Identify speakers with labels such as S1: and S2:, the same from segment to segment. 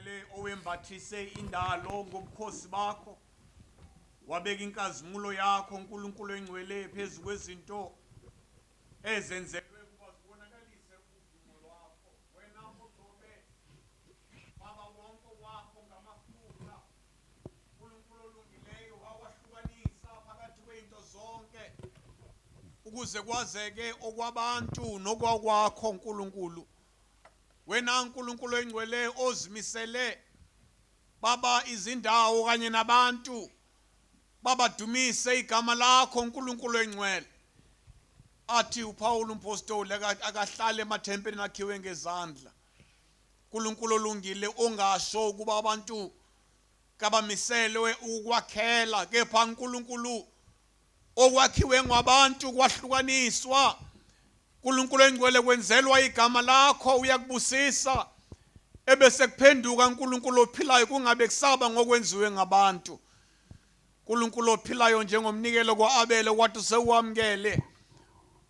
S1: engcwele owembathise indalo ngobukhosi bakho wabeka inkazimulo yakho uNkulunkulu engcwele phezulu kwezinto ezenzelwe ukuba zibonakalise udumo lwakho wena ogcobe baba wonke wakho ngamafutha uNkulunkulu olungileyo wawahlukanisa phakathi kweinto zonke ukuze kwazeke okwabantu nokwakwakho uNkulunkulu wena uNkulunkulu engcwele ozimisele baba izindawo kanye nabantu baba dumise igama lakho uNkulunkulu engcwele athi uPaul umpostoli akahlale emathempelini akhiwe ngezandla uNkulunkulu olungile ongasho ukuba abantu kabamiselwe ukwakhela kepha uNkulunkulu okwakhiwe ngabantu kwahlukaniswa uNkulunkulu engcwele kwenzelwa igama lakho uyakubusisa ebese kuphenduka uNkulunkulu ophilayo kungabe kusaba ngokwenziwe ngabantu uNkulunkulu ophilayo njengomnikelo kwaAbele kwathi sewamkele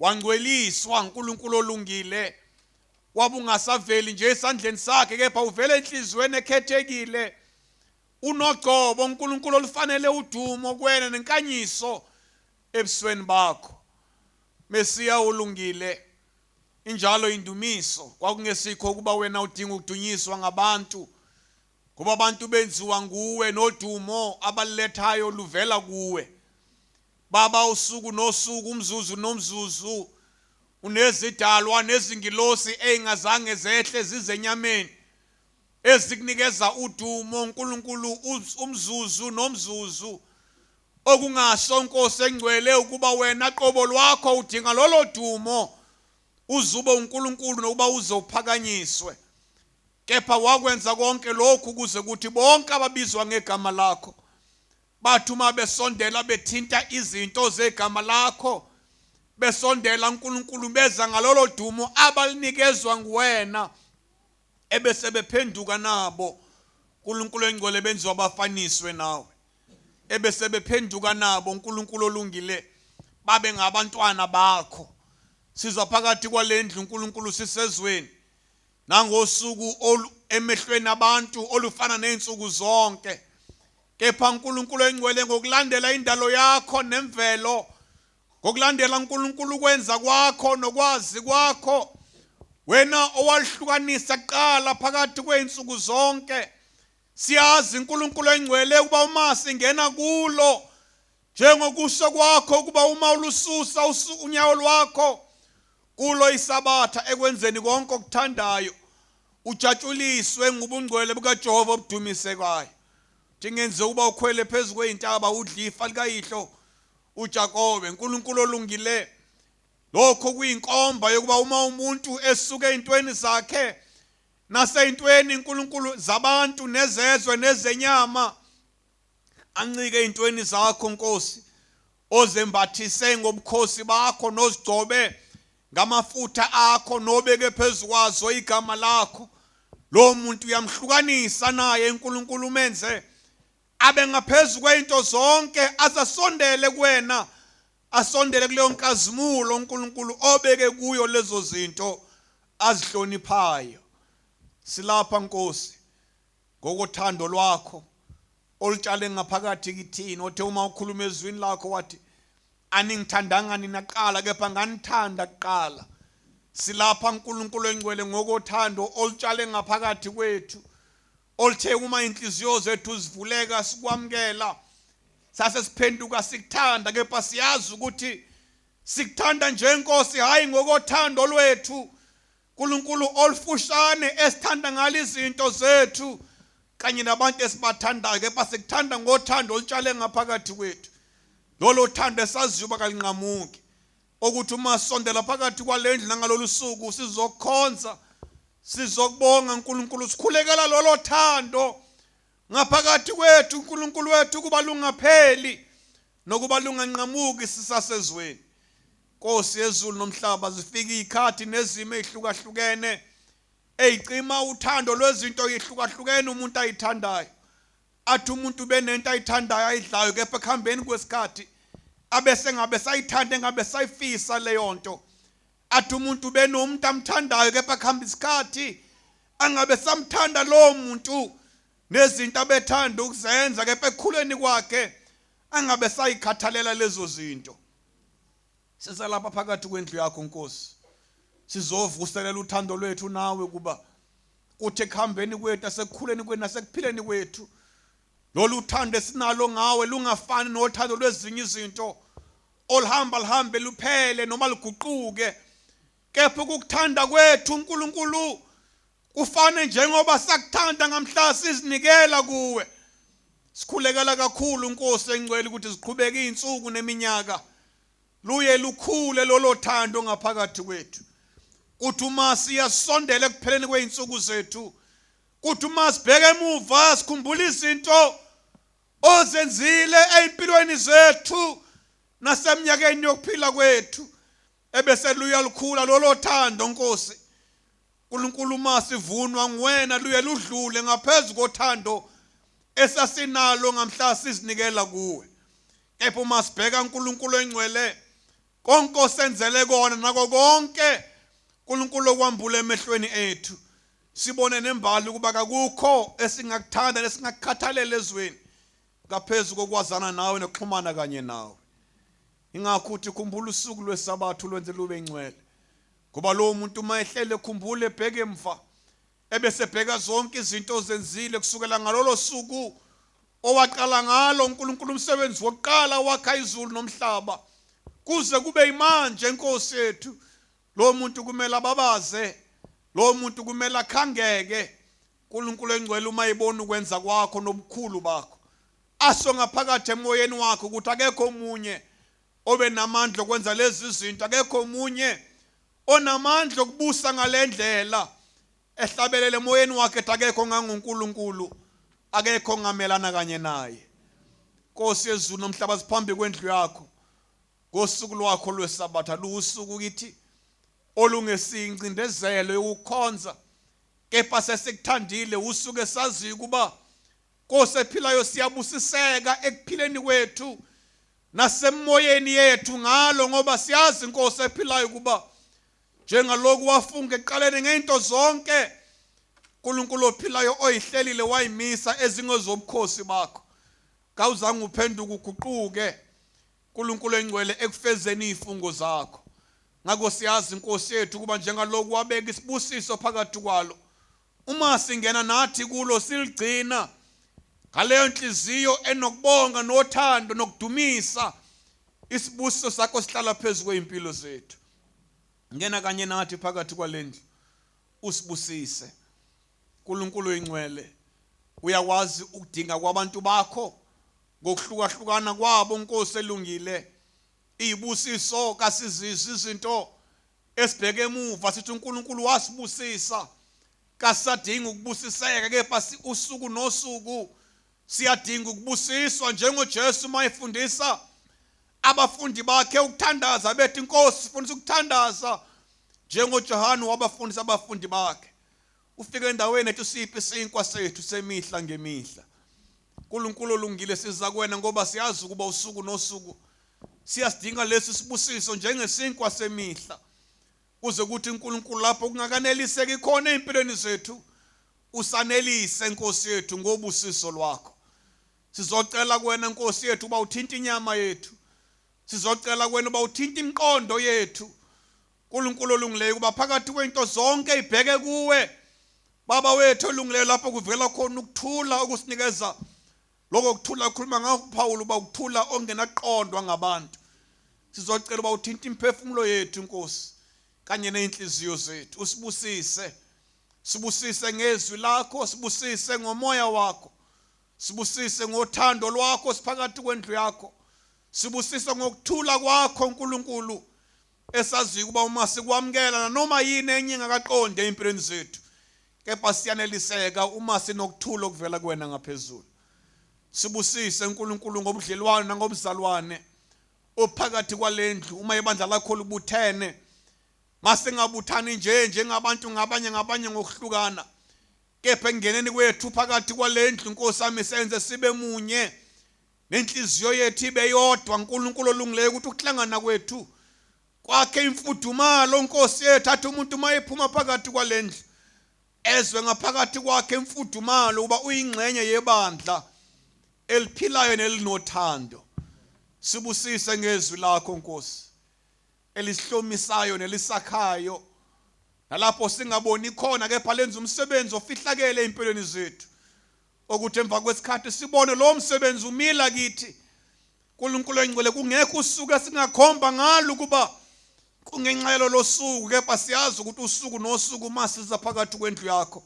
S1: wangcweliswa uNkulunkulu olungile wabungasaveli nje esandleni sakhe kepha uvela enhlizweni ekhethekile unogcobo uNkulunkulu olufanele udumo kwena nenkanyiso ebusweni bakho Mesiya ulungile injalo indumiso kwakungesikho kuba wena udinga ukudunyiswa ngabantu kuba abantu benziwa nguwe nodumo abalethayo luvela kuwe baba usuku nosuku umzuzu nomzuzu unezidalwa nezingilosi engazange zehle zizenyameni ezikunikeza udumo uNkulunkulu umzuzu nomzuzu okungasho Nkosi engcwele ukuba wena qobo lwakho udinga lolo dumo uzube uNkulunkulu nokuba uzophakanyiswe kepha wakwenza konke lokhu kuze kuthi bonke ababizwa ngegama lakho bathi uma besondela bethinta izinto zegama lakho besondela uNkulunkulu beza ngalolo dumo abalinikezwa nguwena ebese bephenduka nabo uNkulunkulu engcwele benziwa abafaniswe nawe ebese bephenduka nabo uNkulunkulu olungile babe ngabantwana bakho sizwa phakathi kwalendlu uNkulunkulu sisezweni nangosuku emehlweni abantu olufana nezinsuku zonke kepha uNkulunkulu engcwele ngokulandela indalo yakho nemvelo ngokulandela uNkulunkulu kwenza kwakho nokwazi kwakho wena owahlukanisa kuqala phakathi kweinsuku zonke siyazi uNkulunkulu engcwele ukuba uma singena kulo njengokusho kwakho ukuba uma ulususa unyawo lwakho kulo isabatha ekwenzeni konke okuthandayo ujatshuliswe ngubungcwele bukaJehova obudumisekayo dingenze ukuba ukhwele phezulu kwezintaba udlifa likayihlo uJakobe uNkulunkulu olungile lokho kuyinkomba yokuba uma umuntu esuke ezintweni zakhe naseyintweni uNkulunkulu zabantu nezezwe nezenyama ancike ezintweni zakho Nkosi ozembathise ngobukhosi bakho nozigcobe ngamafutha akho nobeke phezukwazo igama lakho lo muntu uyamhlukanisa naye uNkulunkulu umenze abe ngaphezulu kweinto zonke azasondele kuwena asondele kuleyo nkazimulo uNkulunkulu obeke kuyo lezo zinto azihloniphayo silapha Nkosi ngokuthando lwakho olutshale ngaphakathi kithini othe uma ukhuluma ezwini lakho wathi aningithandanga nina kuqala kepha nganithanda kuqala silapha uNkulunkulu engcwele ngokuthando olutshale ngaphakathi kwethu oluthe uma inhliziyo zethu zivuleka sikwamkela sase siphenduka sikuthanda kepha siyazi ukuthi sikuthanda njengoNkosi hayi ngokuthando lwethu uNkulunkulu olufushane esithanda ngale izinto zethu kanye nabantu esibathandayo kepha sikuthanda ngothando olutshale ngaphakathi kwethu lolo thando esaziyo kalinqamuki ukuthi uma sondela phakathi kwalendlu nangalolu suku sizokhonza sizokubonga uNkulunkulu sikhulekela lolo thando ngaphakathi kwethu uNkulunkulu wethu kuba lungapheli nokuba lunganqamuki sisasezweni Nkosi yezulu nomhlaba zifika ikhathi nezimo ezihlukahlukene eyicima uthando lwezinto ezihlukahlukene umuntu ayithandayo athi umuntu benento ayithandayo ayidlayo kepha ekuhambeni kwesikhathi abese ngabe sayithanda ngabe sayifisa leyo nto athi umuntu benomuntu amthandayo kepha kuhamba isikhathi angabe samthanda lo muntu nezinto abethanda ukuzenza kepha ekukhuleni kwakhe angabe sayikhathalela lezo zinto. Sisalapha phakathi kwendlu yakho Nkosi, sizovuselela uthando lwethu nawe kuba uthi ekuhambeni kwethu asekukhuleni kwethu nasekuphileni kwethu lolu uthando esinalo ngawe lungafani nothando lwezinye izinto oluhamba lihambe luphele noma luguquke, kepha ukukuthanda kwethu uNkulunkulu kufane njengoba sakuthanda ngamhla sizinikela kuwe. Sikhulekela kakhulu Nkosi engcwele ukuthi ziqhubeke izinsuku neminyaka luye lukhule lolo thando ngaphakathi kwethu. Kuthi uma siyasondela ekupheleni kweinsuku zethu, kuthi uma sibheke emuva sikhumbula izinto ozenzile empilweni zethu nasemnyakeni yokuphila kwethu, ebese luya lukhula lolo thando Nkosi. uNkulunkulu uma sivunwa nguwena luye ludlule ngaphezulu kothando esasinalo ngamhla sizinikela kuwe. Kepha uma sibheka uNkulunkulu engcwele konke osenzele kona nako konke uNkulunkulu okwambula emehlweni ethu, sibone nembali ukuba akukho esingakuthanda nesingakukhathalela ezweni ngaphezulu kokwazana nawe nokuxhumana kanye nawe. Ingakho uthi khumbula usuku lweSabatha lwenze lube ngcwele, ngoba lo muntu uma ehlele ekhumbule ebheke emva ebese bheka zonke izinto ozenzile kusukela ngalolo suku owaqala ngalo uNkulunkulu umsebenzi wokuqala wakha izulu nomhlaba kuze kube imanje Nkosi yethu, lo muntu kumele ababaze, lo muntu kumele akhangeke. uNkulunkulu engcwele uma ibona ukwenza kwakho nobukhulu bakho, aso ngaphakathi emoyeni wakho ukuthi akekho omunye obe namandla okwenza lezi zinto, akekho omunye onamandla okubusa ngalendlela, ehlabelele emoyeni wakhe ethi akekho nganguNkulunkulu, akekho ngamelana kanye naye. Nkosi yezulu nomhlaba siphambi kwendlu yakho ngosuku lwakho lweSabatha, lusuku kithi olungesingcindezelo yokukhonza, kepha sesikuthandile usuku esazi kuba Nkosi ephilayo siyabusiseka ekuphileni kwethu nasemoyeni yethu ngalo, ngoba siyazi Nkosi ephilayo kuba njengaloku wafunga ekuqaleni ngento zonke uNkulunkulu ophilayo oyihlelile wayimisa ezingozobukhosi bakho, kawuzange uphenduke uguquke uNkulunkulu engcwele ekufezeni izifungo zakho. Ngakho siyazi Nkosi yethu kuba njengaloku wabeka isibusiso phakathi kwalo, uma singena nathi kulo siligcina ngaleyo nhliziyo enokubonga nothando nokudumisa, isibusiso sakho sihlala phezulu kweimpilo zethu. Ngena kanye nathi phakathi kwalendlu usibusise uNkulunkulu engcwele. Uyawazi ukudinga kwabantu bakho ngokuhlukahlukana kwabo Nkosi elungile. Izibusiso kasizizwe izinto esibheke emuva sithi uNkulunkulu wasibusisa, kasadinga ukubusiseka, kepha usuku nosuku siyadinga ukubusiswa njengoJesu mayefundisa abafundi bakhe ukuthandaza, bethi Nkosi sifundisa ukuthandaza njengoJohane wabafundisa abafundi bakhe. Ufike endaweni ethi siphi isinkwa sethu semihla ngemihla. uNkulunkulu olungile siza kuwena ngoba siyazi ukuba usuku nosuku siyasidinga lesi sibusiso njengesinkwa semihla, kuze kuthi uNkulunkulu lapho kungakaneliseki khona empilweni zethu usanelise Nkosi yethu ngobusiso lwakho. Sizocela kuwena Nkosi yethu uba uthinta inyama yethu, sizocela kuwena uba uthinta imiqondo yethu uNkulunkulu olungileyo, kuba phakathi kwento zonke ibheke kuwe Baba wethu olungileyo, lapho kuvela khona ukuthula okusinikeza lokho kuthula ukhuluma ngakho uPaul uba ukuthula ongenaqondwa ngabantu. Sizocela uba uthinta imphefumulo yethu Nkosi kanye nezinhliziyo zethu, usibusise, sibusise ngezwi lakho, sibusise ngomoya wakho, sibusise ngothando lwakho siphakathi kwendlu yakho, sibusise ngokuthula kwakho uNkulunkulu, esazi kuba uma sikwamukela noma yini enye engakaqonde empilweni zethu, kepha siyaneliseka uma sinokuthula okuvela kuwena ngaphezulu. Sibusise uNkulunkulu ngobudlelwano nangobuzalwane ophakathi kwalendlu, uma ibandla lakho libuthene, masingabuthani njengabantu ngabanye ngokuhlukana, kepha engeneni kwethu phakathi kwalendlu Nkosi yami senze sibe munye, nenhliziyo yethu ibe yodwa uNkulunkulu olungileyo, ukuthi ukuhlangana kwethu kwakhe imfudumalo Nkosi yethu, athi umuntu mayephuma phakathi kwalendlu ezwe ngaphakathi kwakhe imfudumalo uba uyingxenye yebandla eliphilayo nelinothando. Sibusise ngezwi lakho Nkosi elihlomisayo nelisakhayo, nalapho singaboni khona kepha lenza umsebenzi ofihlakele empilweni zethu, ukuthi emva kwesikhathi sibone lo msebenzi umila kithi. uNkulunkulu engcwele, kungekho usuku esingakhomba ngalo kuba kungenxelo losuku, kepha siyazi ukuthi usuku nosuku masiza phakathi kwendlu yakho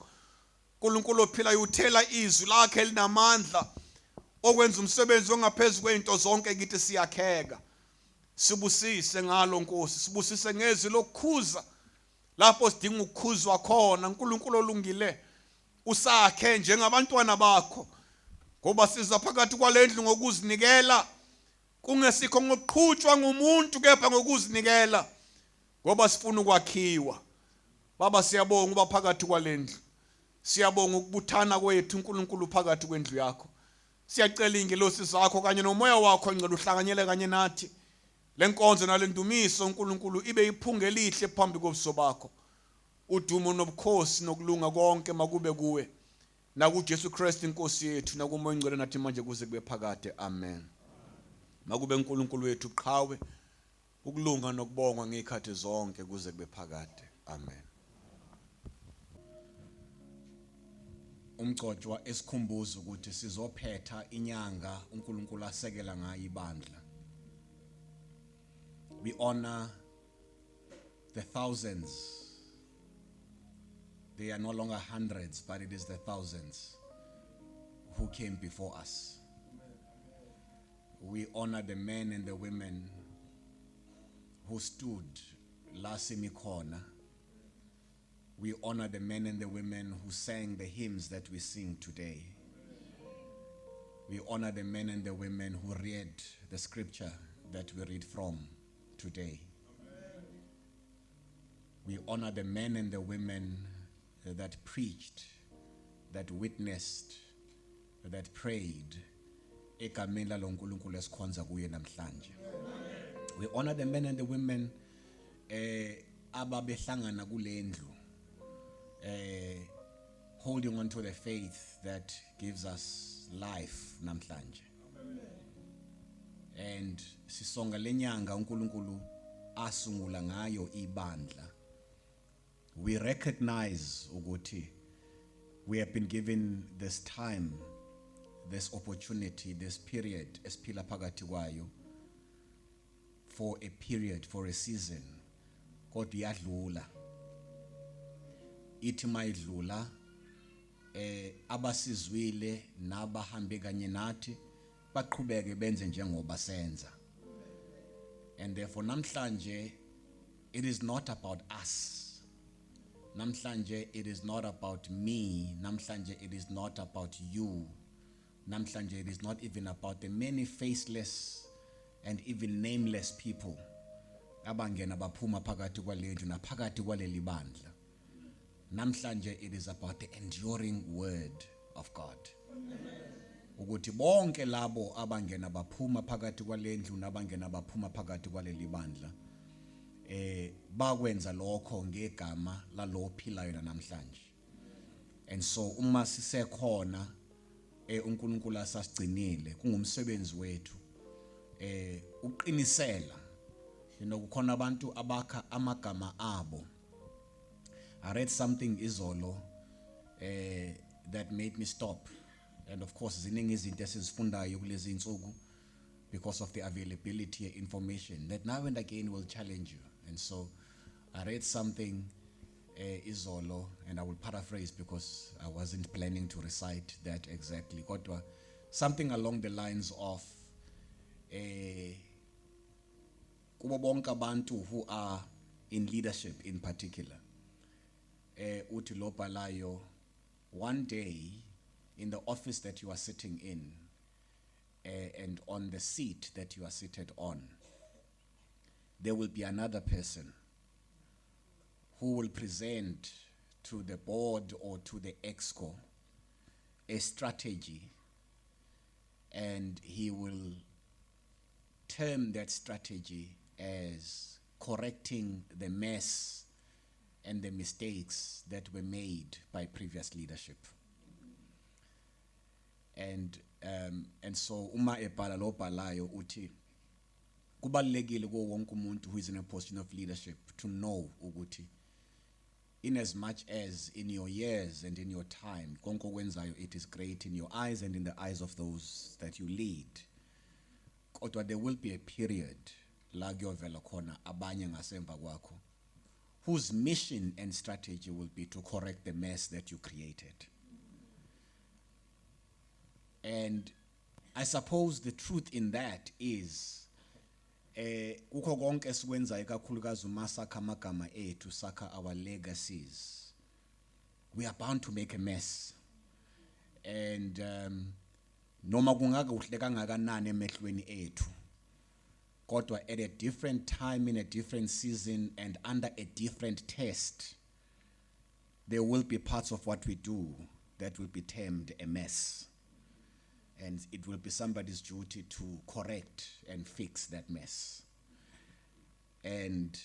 S1: uNkulunkulu ophilayo uthela izwi lakhe elinamandla okwenza umsebenzi ongaphezulu kweinto zonke kithi siyakheka. Sibusise ngalo Nkosi, sibusise ngezwi lokukhuza lapho sidinga ukukhuzwa khona. uNkulunkulu olungile, usakhe njengabantwana bakho, ngoba siza phakathi kwalendlu ngokuzinikela, kungesikho ngokuqhutshwa ngumuntu kepha ngokuzinikela, ngoba sifuna ukwakhiwa. Baba, siyabonga uba phakathi kwalendlu, siyabonga ukubuthana kwethu uNkulunkulu phakathi kwendlu yakho. Siyacela ingelosi zakho kanye nomoya wakho engcwele uhlanganyele kanye nathi. Lenkonzo nalendumiso uNkulunkulu ibe iphunga elihle phambi kobuso bakho. Udumo nobukhosi nokulunga konke makube kuwe, nakuJesu Kristu inkosi yethu, nakumoya engcwele nathi manje kuze kube phakade. Amen. Makube uNkulunkulu wethu uqhawe ukulunga nokubongwa ngezikhathi zonke kuze kube phakade. Amen. Umgcojwa esikhumbuza ukuthi sizophetha inyanga uNkulunkulu asekela ngayo ibandla. We honor the thousands. They are no longer hundreds, but it is the thousands who came before us. We honor the men and the women who stood last in the corner. We honor the men and the women who sang the hymns that we sing today. We honor the men and the women who read the scripture that we read from today. We honor the men and the women that preached, that witnessed, that prayed. We honor the men and the women ababehlangana kulendlu, holding on to the faith that gives us life namhlanje. And sisonga lenyanga uNkulunkulu asungula ngayo ibandla. We recognize ukuthi we have been given this time, this opportunity, this period esiphila phakathi kwayo, for a period, for a season. Kodwa iyadlula. Ithi mayidlula abasizwile nabahambe kanye nathi baqhubeke benze njengoba senza. And therefore namhlanje it is not about us. Namhlanje it is not about me. Namhlanje it is not about you. Namhlanje it is not even about the many faceless and even nameless people abangena baphuma phakathi kwalendlu naphakathi kwaleli bandla. Namhlanje it is about the enduring word of God. Ukuthi bonke labo abangena baphuma phakathi kwalendlu nabangena baphuma phakathi kwaleli bandla bakwenza lokho ngegama lalo ophilayo namhlanje. And so uma sisekhona uNkulunkulu asasigcinile, kungumsebenzi wethu uqinisela kukhona abantu abakha amagama abo. I read something izolo that made me stop. And of course, ziningi izinto esizifundayo kulezi insuku because of the availability of information that now and again will challenge you. And so I read something izolo, and I will paraphrase because I wasn't planning to recite that exactly. Kodwa something along the lines of kubo bonke abantu who are in leadership in particular. Uthi lo bhalayo, one day in the office that you are sitting in and on the seat that you are seated on, there will be another person who will present to the board or to the exco a strategy, and he will term that strategy as correcting the mess
S2: and the mistakes that were made by previous leadership. And so uma ebhala lo bhalayo uthi kubalekile ko wonke umuntu who is in a position of leadership to know ukuthi in as much as in your years and in your time konke okwenzayo it is great in your eyes and in the eyes of those that you lead, kodwa there will be a period la kuyovela khona abanye ngasemva kwakho whose mission and strategy will be to correct the mess that you created. And I suppose the truth in that is kukho konke esikwenzayo kakhulukazi uma sakha amagama ethu, sakha our legacies, we are bound to make a mess. And noma kungakuhle kangakanani emehlweni ethu, kodwa at a different time, in a different season, and under a different test, there will be parts of what we do that will be termed a mess. And it will be somebody's duty to correct and fix that mess. And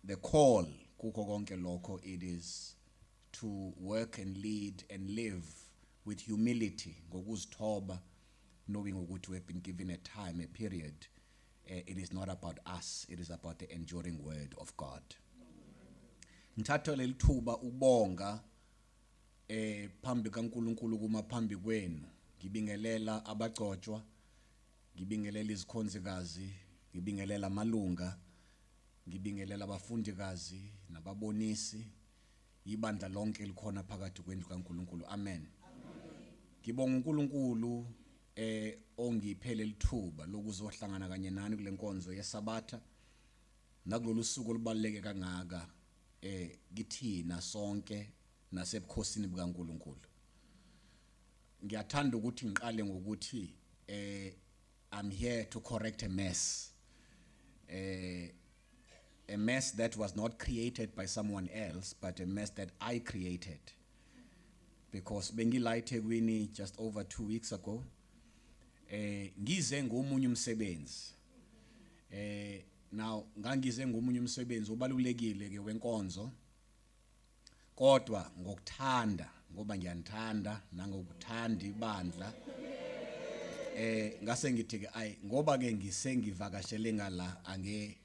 S2: the call, kuko konke lokho, it is to work and lead and live with humility, ngokuzithoba, knowing ukuthi we have been given a time, a period. It is not about us, it is about the enduring word of God. Ngithatha leli thuba ubonga phambi kaNkulunkulu kuma phambi kwenu, ngibingelela abagcotshwa, ngibingelela izikhonzikazi, ngibingelela amalunga, ngibingelela abafundikazi nababonisi, ibandla lonke likhona phakathi kwendlu kaNkulunkulu. Amen. Ngibonga uNkulunkulu ongiphele lithuba lokuzohlangana kanye nani kule nkonzo yeSabatha nakulolu suku olubaleke kangaka kithina sonke nasebukhosini bukaNkulunkulu. Ngiyathanda ukuthi ngiqale ngokuthi I'm here to correct a mess. A mess that was not created by someone else, but a mess that I created. Because bengila eThekwini just over 2 weeks ago, ngize ngomunye umsebenzi. Now ngangize ngomunye umsebenzi obalulekile ke wenkonzo, kodwa ngokuthanda, ngoba ngiyanithanda nangokuthanda ibandla, ngase ngithi ke ayi ngoba ke ngisengivakashele ngala ange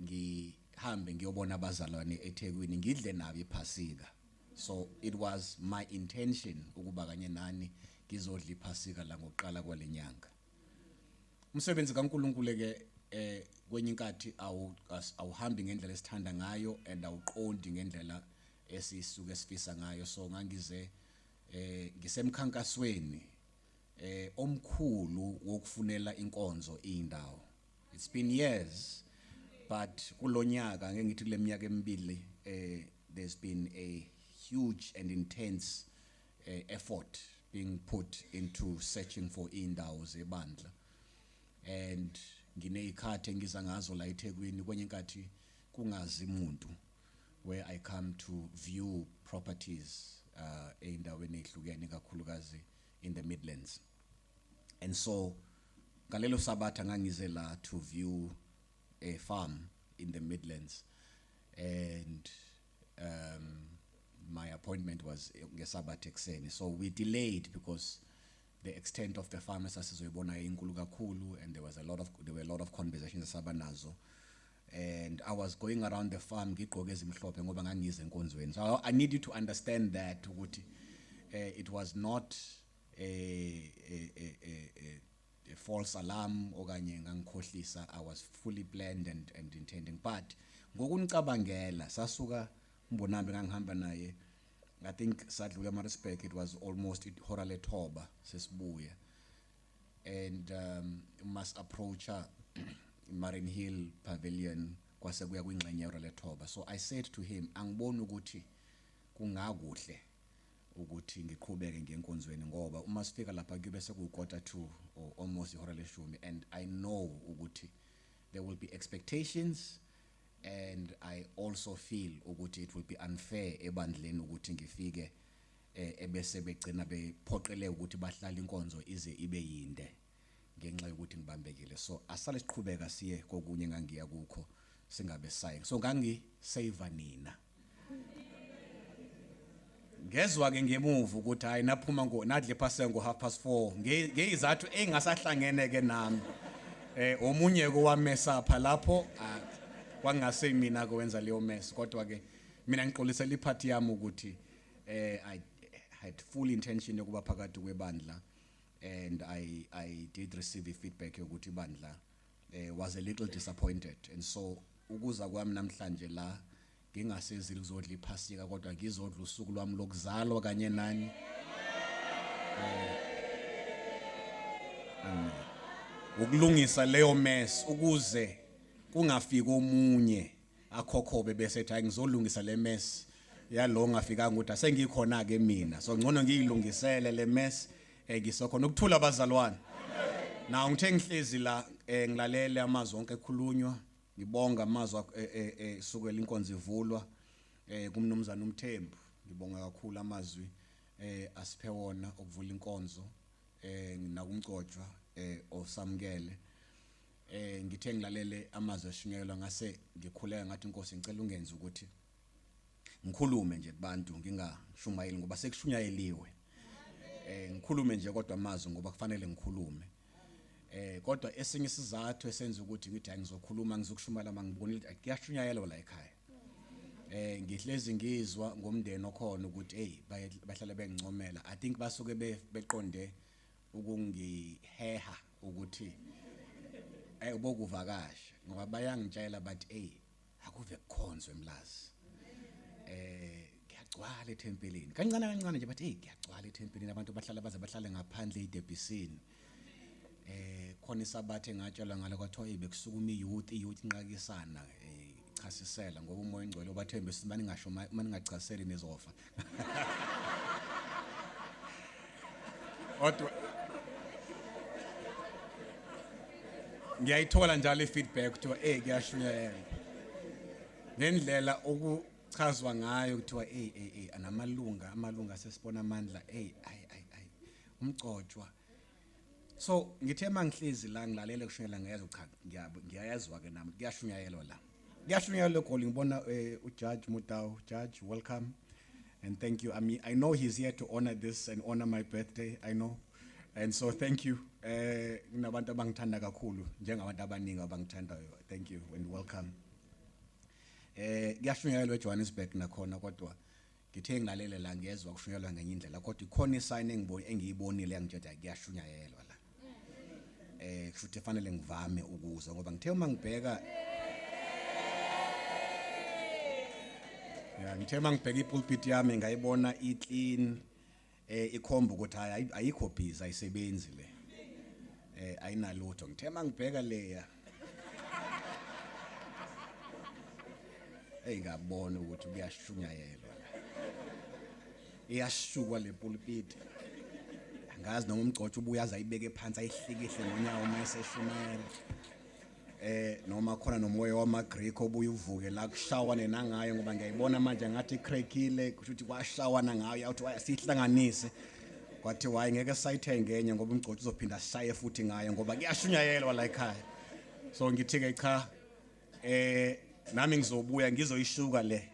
S2: ngihambe ngiyobona abazalwane eThekwini ngidle nabo iphasika. So it was my intention ukuba kanye nani ngizodla iphasika la ngokuqala kwalenyanga. Umsebenzi kaNkulunkulu ke kwenye inkathi awuhambi ngendlela esithanda ngayo and awuqondi ngendlela esisuke sifisa ngayo. So ngangize ngisemkhankasweni omkhulu wokufunela inkonzo indawo. It's been years, but kulonyaka ngeke ngithi kuleminyaka emibili there's been a huge and intense effort being put into searching for indawo zebandla. And ngineyikhathi engiza ngazo la eThekwini kwenye inkathi kungazi umuntu, where I come to view properties eindaweni ehlukene kakhulukazi in the Midlands. And so ngalelo Sabatha ngangize la to view a farm in the Midlands, and my appointment was ngeSabatha ekseni. So we delayed because the extent of the farm esasizoyibona inkulu kakhulu, and there were a lot of conversations esabanazo. And I was going around the farm ngigqoke ezimhlophe ngoba ngangize enkonzweni. So I need you to understand that ukuthi it was not a false alarm okanye ngangikhohlisa. I was fully planned and intending, but ngokunicabangela sasuka mbonambe ngangihamba naye, I think sadly eMaritzburg it was almost ihora lethoba sesibuya, and must approach Marine Hill Pavilion kwase kuya kwingxenye ihora lethoba. So I said to him, angiboni ukuthi kungakuhle ukuthi ngiqhubeke ngenkonzweni ngoba uma sifika lapha kube sekuyiquarter to or almost ihora leshumi, and I know ukuthi there will be expectations, and I also feel ukuthi it will be unfair ebandleni ukuthi ngifike ebese begcina bephoqele ukuthi bahlala inkonzo ize ibe yinde ngenxa yokuthi ngibambekile. So asale siqhubeka siye kokunye ngangiya kukho singabe sayi so ngangisave nina ngezwa ke ngemuva ukuthi hayi naphuma nadle phase ngo 4:30 ngezathu engasahlangene ke nami omunye ko wamesa pha lapho kwangase mina kwenza leyo mess kodwa ke mina ngixolisela iphathi yami ukuthi I had full intention yokuba phakathi kwebandla and I did receive feedback yokuthi ibandla was a little disappointed and so ukuza kwami namhlanje la ngingasezile ukuzodla iphasika kodwa ngizodla usuku lwami lokuzalwa kanye nani ukulungisa leyo mess ukuze kungafika omunye akhokhobe bese ethi ngizolungisa le mess yalo ngafikanga ukuthi asengikhona ke mina so ngcono ngiyilungisele le mess ngisokhona ukuthula abazalwane na ngithe ngihlezi la ngilalele amazwi onke ekhulunywa ngibonga amazwi sukela inkonzo ivulwa kumnumzana uMthembu ngibonga kakhulu amazwi asiphe wona okuvula inkonzo nakumgcotshwa osamukele ngithe ngilalele amazwi ashunyelwa ngase ngikhuleka ngathi inkosi ngicela ungenze ukuthi ngikhulume nje kubantu ngingashumayeli ngoba sekushunyayeliwe ngikhulume nje kodwa amazwi ngoba kufanele ngikhulume kodwa esinye isizathu esenza ukuthi ngithi angizokhuluma ngizokushumayela mangibonile kuyashunyayelwa la ekhaya ngihlezi ngizwa ngomndeni okhona ukuthi hey bahlala bengincomela I think basuke beqonde ukungiheha ukuthi ubokuvakasha ngoba bayangitshela bathi hey akuve kukhonzwe emlazi kuyagcwala ethempelini kancane nje bathi hey kuyagcwala ethempelini abantu bahlala bahlale ngaphandle eDebisini khona isabathe ngatshelwa ngalo kwathiwa bekusukuma iyouth inqakisana chasisela ngoba umoya engcwele obathembe simani ngasho mani ngachaseli nizofa kodwa ngiyayithola njalo ifeedback kuthiwa kuyashunyayela ngendlela ukuchazwa ngayo kuthiwa amalunga sesibona amandla umgcotshwa so ngithe mangihlezi la ngilalele kushunyayela ngiyeza cha ngiyayazwa ke nami kuyashunyayelwa la kuyashunyayelwa goli ngibona uJudge Mutawu Judge welcome and thank you I know he's here to honor this and honor my birthday I know and so thank you kunabantu abangithanda kakhulu njengabantu abaningi abangithandayo thank you and welcome kuyashunyayelwa eJohannesburg nakhona kodwa ngithe ngilalele la ngiyezwa kushunyayelwa ngenye indlela kodwa ikhona isign engiyibonile yangitshela kuyashunyayelwa la kushuthi kufanele ngivame ukuza ngoba ngithe uma ngibheka ngithe mangibheka ipulpit yami ngayibona iclean ikhomba ukuthi ayikho busy ayisebenzi le ayinalutho ngithe mangibheka leya ngabona ukuthi kuyashunyayelwa iyashukwa le pulpit angazi noma umgcotshwa ubuyaza ayibeke phansi ayihlikihle ngonyawo mayeseshumayela noma khona nomoya wamaGreek obuye uvuke la kushawane nangayo ngoba ngiyayibona manje ngathi crackile kusho ukuthi kwashawana ngayo yathi wayasihlanganise kwathi waye ngeke sayithe ngenye ngoba umgcotshwa uzophinda shaye futhi ngayo ngoba kuyashunyayelwa la ekhaya so ngithi ke cha nami ngizobuya ngizoyishuka le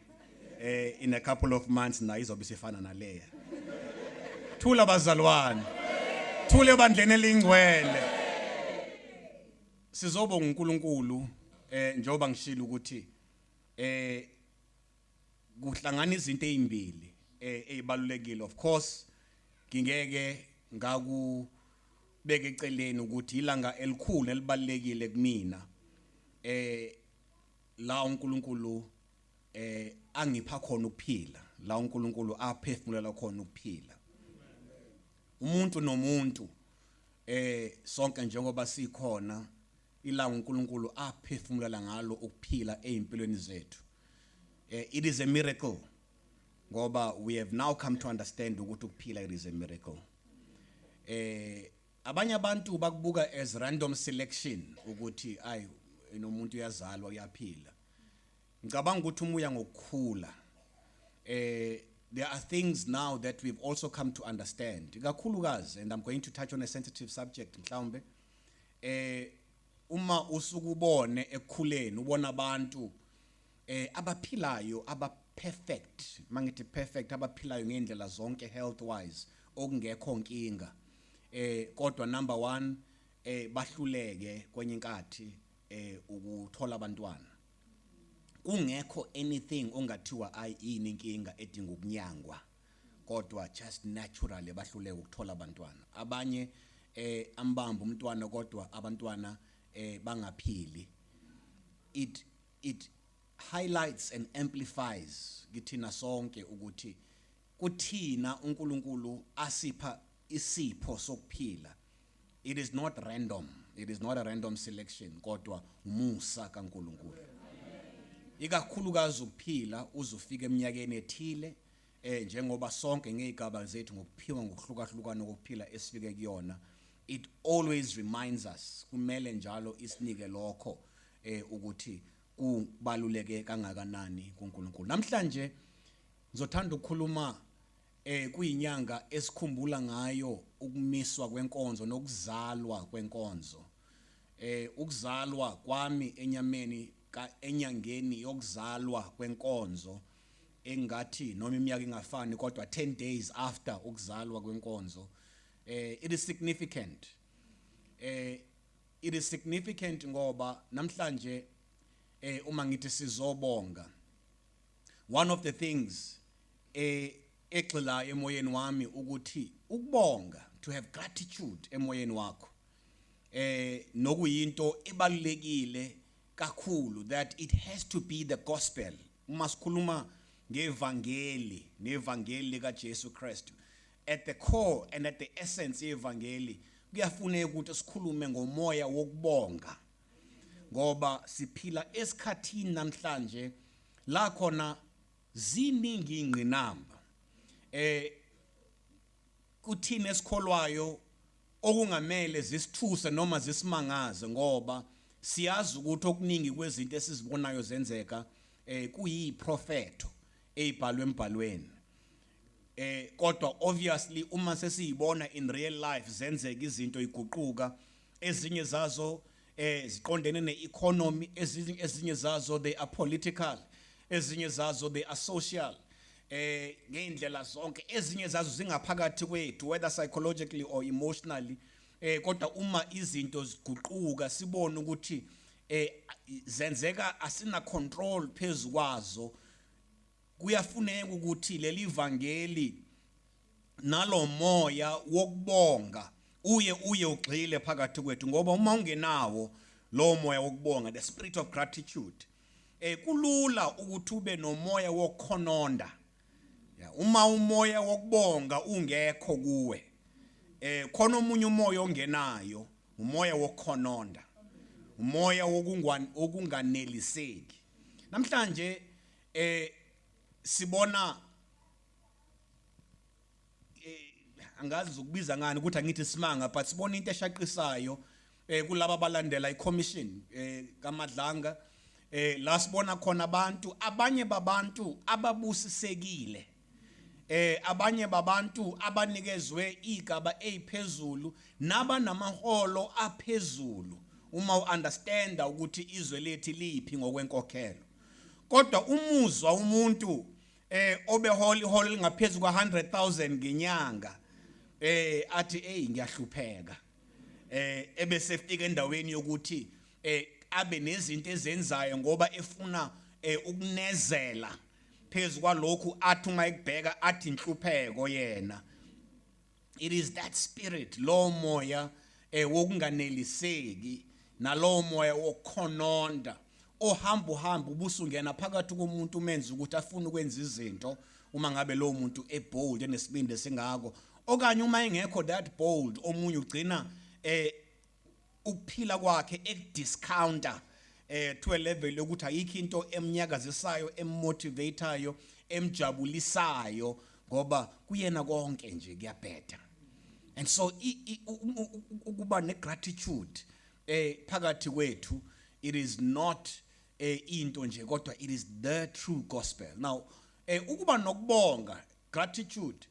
S2: in a couple of months na izobe sifana naleya thula abazalwane thule ebandleni elingcwele sizobonga uNkulunkulu njengoba ngishilo ukuthi kuhlangana izinto ezimbili ezibalulekile of course ngingeke ngakubeka eceleni ukuthi ilanga elikhulu elibalekile kumina la uNkulunkulu angipha khona ukuphila la uNkulunkulu aphefumulela khona ukuphila umuntu nomuntu sonke njengoba sikhona ila uNkulunkulu aphefumulela ngalo ukuphila ezimpilweni zethu it is a miracle ngoba we have now come to understand ukuthi ukuphila it is a miracle abanye abantu bakubuka as random selection ukuthi ayi nomuntu uyazalwa uyaphila ngicabanga ukuthi umuya ngokukhula there are things now that we've also come to understand kakhulukazi and I'm going to touch on a sensitive subject mhlawumbe uma usukubone ekukhuleni ubona abantu abaphilayo aba perfect mangithi perfect abaphilayo ngendlela zonke health wise okungekho nkinga kodwa number 1 bahluleke kwenye inkathi ukuthola abantwana kungekho anything ongathiwa ayini inkinga edinga ukunyangwa kodwa just naturally bahluleke ukuthola abantwana abanye ambamba umntwana kodwa abantwana bangaphili it highlights and amplifies kithina sonke ukuthi kuthina uNkulunkulu asipha isipho sokuphila. It is not random. It is not a random selection kodwa umusa kaNkulunkulu. Ikakhulukazi ukuphila uzufika eminyakeni ethile njengoba sonke ngezigaba zethu ngokuphiwa ngokuhlukahlukana kokuphila esifike kuyona. It always reminds us kumele njalo isinike lokho ukuthi kubaluleke kangakanani kuNkulunkulu. Namhlanje ngizothanda ukukhuluma kuyinyanga esikhumbula ngayo ukumiswa kwenkonzo nokuzalwa kwenkonzo. Ukuzalwa kwami enyameni enyangeni yokuzalwa kwenkonzo engathi noma iminyaka ingafani kodwa 10 days after ukuzalwa kwenkonzo. It is significant. It is significant ngoba namhlanje uma ngithi sizobonga, one of the things egxila emoyeni wami ukuthi ukubonga, to have gratitude emoyeni wakho nokuyinto ebalulekile kakhulu, that it has to be the gospel. Uma sikhuluma ngevangeli nevangeli lika Jesu Kristu, at the core and at the essence yevangeli kuyafuneka ukuthi sikhulume ngomoya wokubonga ngoba siphila esikhathini namhlanje la khona ziningi ingqinamba kuthina esikholwayo okungamele zisithuse noma zisimangaze ngoba siyazi ukuthi okuningi kwezinto esizibonayo zenzeka kuyiprofeto ezibhalwe embhalweni. Kodwa obviously uma sesiyibona in real life zenzeka izinto iguquka, ezinye zazo ziqondene neeconomy, ezinye zazo they are political, ezinye zazo they are social, ngeindlela zonke, ezinye zazo zingaphakathi kwethu whether psychologically or emotionally. Kodwa uma izinto ziguquka sibone ukuthi zenzeka asina control phezu kwazo, kuyafuneka ukuthi leli vangeli nalo moya wokubonga uye ugxile phakathi kwethu ngoba uma ungenawo lo moya wokubonga, the spirit of gratitude, kulula ukuthi ube nomoya wokukhononda. Uma umoya wokubonga ungekho kuwe, khona omunye umoya ongenayo, umoya wokukhononda, umoya wokunganeliseki. Namhlanje sibona angazi ukubiza ngani ukuthi angithi simanga, but sibona into eshaqisayo kulabo abalandela iCommission kaMadlanga, la sibona khona abantu, abanye babantu ababusisekile, abanye babantu abanikezwe igaba eziphezulu nabanamaholo aphezulu uma uunderstanda ukuthi izwe lethu liphi ngokwenkokhelo. Kodwa umuzwa umuntu obehola iholo lingaphezulu kwa 100,000 ngenyanga athi ngiyahlupheka, ebese efika endaweni yokuthi abe nezinto ezenzayo ngoba efuna ukunezela phezu kwalokhu athi uma ekubheka athi inhlupheko yena. It is that spirit, lo moya wokunganeliseki nalo moya wokukhononda ohamba ubusungena phakathi komuntu umenza ukuthi afune ukwenza izinto uma ngabe lo muntu ebold enesibindi esingako, okanye uma engekho that bold omunye ugcina ukuphila kwakhe ekudiscounter to a level ukuthi ayikho into emnyakazisayo, emmotivateayo, emjabulisayo ngoba kuyena konke nje kuyabheda. And so ukuba negratitude phakathi kwethu, it is not into nje kodwa it is the true gospel. Now ukuba nokubonga, gratitude,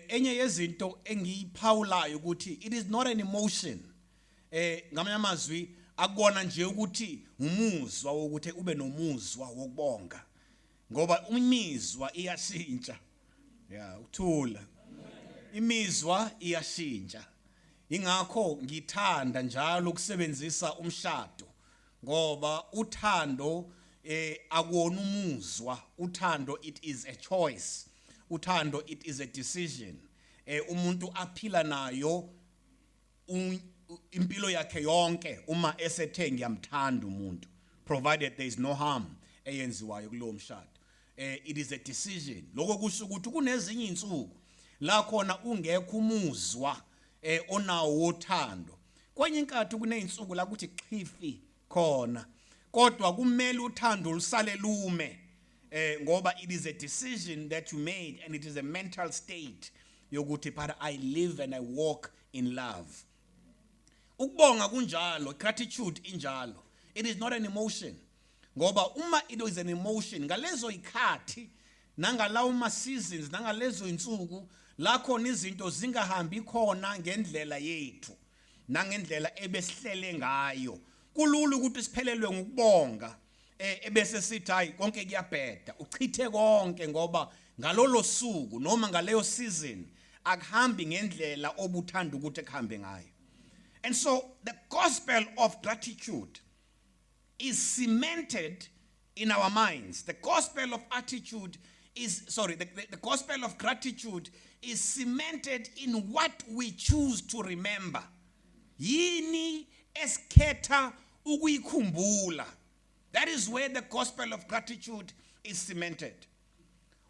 S2: enye yezinto engiyiphawulayo ukuthi it is not an emotion. Ngamanye amazwi akubona nje ukuthi umuzwa wokuthi ube nomuzwa wokubonga ngoba imizwa iyashintsha ukuthula imizwa iyashintsha ingakho ngithanda njalo ukusebenzisa umshado ngoba uthando akuwona umuzwa uthando it is a choice uthando it is a decision umuntu aphila nayo impilo yakhe yonke uma esethe ngiyamthanda umuntu provided there is no harm eyenziwayo kulowo mshado it is a decision lokho kusho ukuthi kunezinye insuku la khona ungekho umuzwa onawo wothando kwenye inkathi kuneyinsuku la kuthi chifi khona kodwa kumele uthando lusale lume ngoba it is a decision that you made and it is a mental state yokuthi but I live and I walk in love ukubonga kunjalo gratitude injalo it is not an emotion ngoba uma it is an emotion ngalezo ikhathi nangalawo ma seasons nangalezo insuku la khona izinto zingahambi khona ngendlela yethu nangendlela ebesihlele ngayo kulula ukuthi siphelelwe ngokubonga ebese sithi hayi konke kuyabheda uchithe konke ngoba ngalolo suku noma ngaleyo season akuhambi ngendlela obuthanda ukuthi kuhambe ngayo. And so the gospel of gratitude is cemented in our minds. The gospel of attitude is, the gospel of gratitude is cemented in what we choose to remember. Yini esketa ukuyikhumbula. That is where the gospel of gratitude is cemented.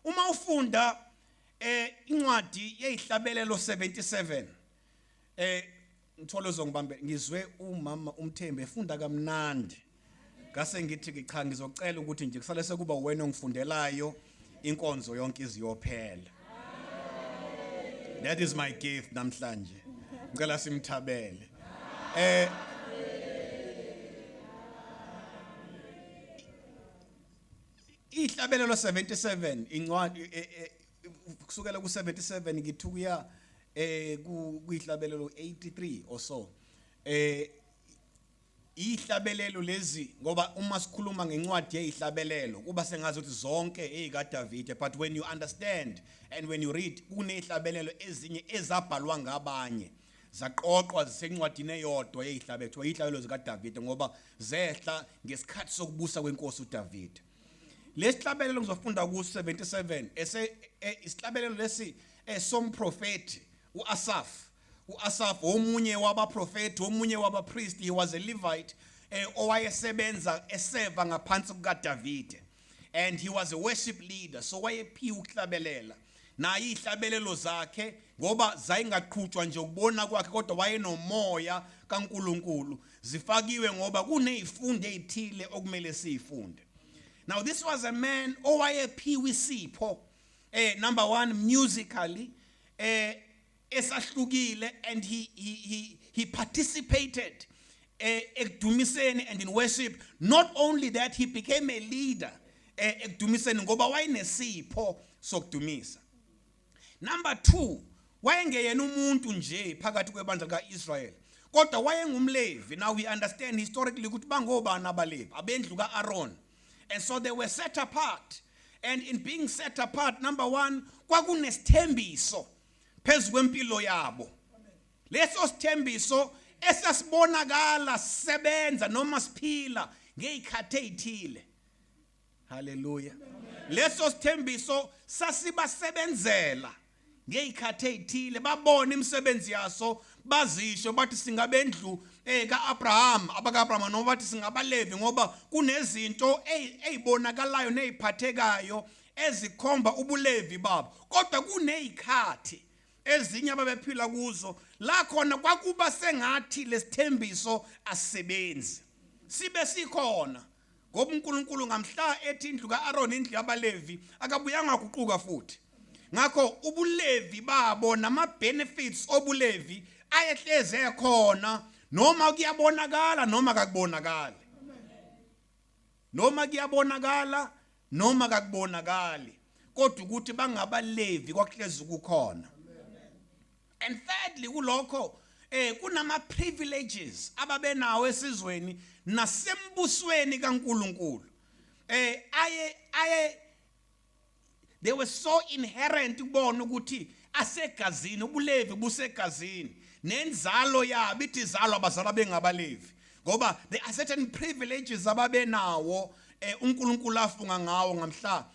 S2: Uma ufunda incwadi yehlabelelo 77 ngithole ngibambe ngizwe umama uMthembe efunda kamnandi ngase ngithi cha ngizocela ukuthi nje kusale sekuba wena ongifundelayo inkonzo yonke iziyophela. That is my gift namhlanje ngicela simthabele ihlabelelo 77 incwadi kusukela ku 77 ngithukuya kuyihlabelelo 83 or so ihlabelelo lezi ngoba uma sikhuluma ngencwadi yezihlabelelo kuba sengazi ukuthi zonke ezikaDavid, but when you understand and when you read kunehlabelelo ezinye ezabhalwa ngabanye zaqoqwa zisencwadini eyodwa yezihlabelelo ihlabelelo zikaDavid ngoba zehla ngesikhathi sokubusa kwenkosi uDavid. Lesihlabelelo ngizofunda ku 77 isihlabelelo lesi somprofeti uAsaph omunye wabaprofeti omunye wabapriest. He was a Levite owayesebenza eseva ngaphansi kukaDavid, and he was a worship leader, so wayephiwa ukuhlabelela naye ihlabelelo zakhe ngoba zayingaqhutshwa nje ukubona kwakhe kodwa wayenomoya kaNkuluNkulu zifakiwe ngoba kunezifundo ezithile okumele sizifunde. Now this was a man owayephiwa isipho number one musically esahlukile, and he participated ekudumiseni and in worship. Not only that, he became a leader ekudumiseni ngoba wayenesipho sokudumisa. Number two, wayengeyena umuntu nje phakathi kwebandla kaIsrael kodwa wayengumlevi. Now we understand historically ukuthi bangobani abalevi, abendlu kaAaron, and so they were set apart. And in being set apart, number one, kwakunesithembiso phezu kwempilo yabo. Leso sithembiso esasibonakala sisebenza noma siphila ngezikhathi ezithile. Hallelujah. Leso sithembiso sasibasebenzela ngezikhathi ezithile, babona imisebenzi yaso, bazisho bathi singabendlu kaAbraham, abakaAbraham noma bathi singabalevi ngoba kunezinto ezibonakalayo neziphathekayo ezikhomba ubulevi babo. Kodwa kunezikhathi ezinye ababephila kuzo la khona kwakuba sengathi lesithembiso asisebenzi, sibe sikhona ngoba uNkulunkulu ngamhla ethi indlu kaAaron indlu yabalevi akabuyanga guquka futhi. Ngakho ubulevi babo nama benefits obulevi ayehleze khona noma kuyabonakala noma akubonakali, noma kuyabonakala noma akubonakali, kodwa ukuthi bangabalevi kwakuhlezi kukhona. And thirdly kulokho kunama privileges ababenawo esizweni nasembusweni kaNkuluNkulu they were so inherent kubona ukuthi asegazini ubulevi busegazini nenzalo yabo ithi izalo abazalwa bengabalevi ngoba there are certain privileges ababenawo uNkulunkulu afunga ngawo ngamhla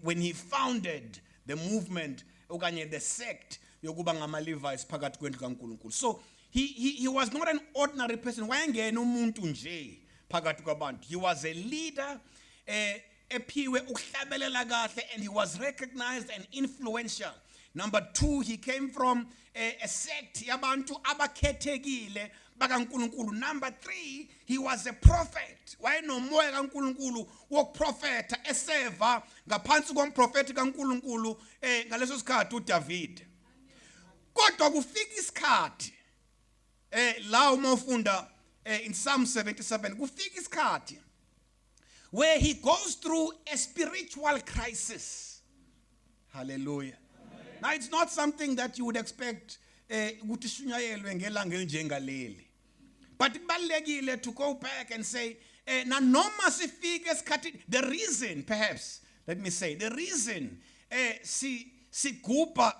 S2: when he founded the movement okanye the sect yokuba ngama-Levites phakathi kwendlu kaNkulunkulu. So he was not an ordinary person. Wayengena umuntu nje phakathi kwabantu. He was a leader ephiwe ukuhlabelela kahle, and he was recognized and influential. Number 2, he came from a sect yabantu abakhethekile bakaNkulunkulu. Number 3, he was a prophet. Wayenomoya kaNkulunkulu wokuprofetha eseva ngaphansi komprofeti kaNkulunkulu ngaleso sikhathi uDavid. Kodwa kufika isikhathi la uma ufunda in Psalm 77 kufika isikhathi where he goes through a spiritual crisis. Hallelujah. Now it's not something that you would expect ukuthi shunyayelwe ngelanga elinjengaleli. But kubalekile to go back and say na noma sifike esikhathi, the reason perhaps, let me say, the reason sigubha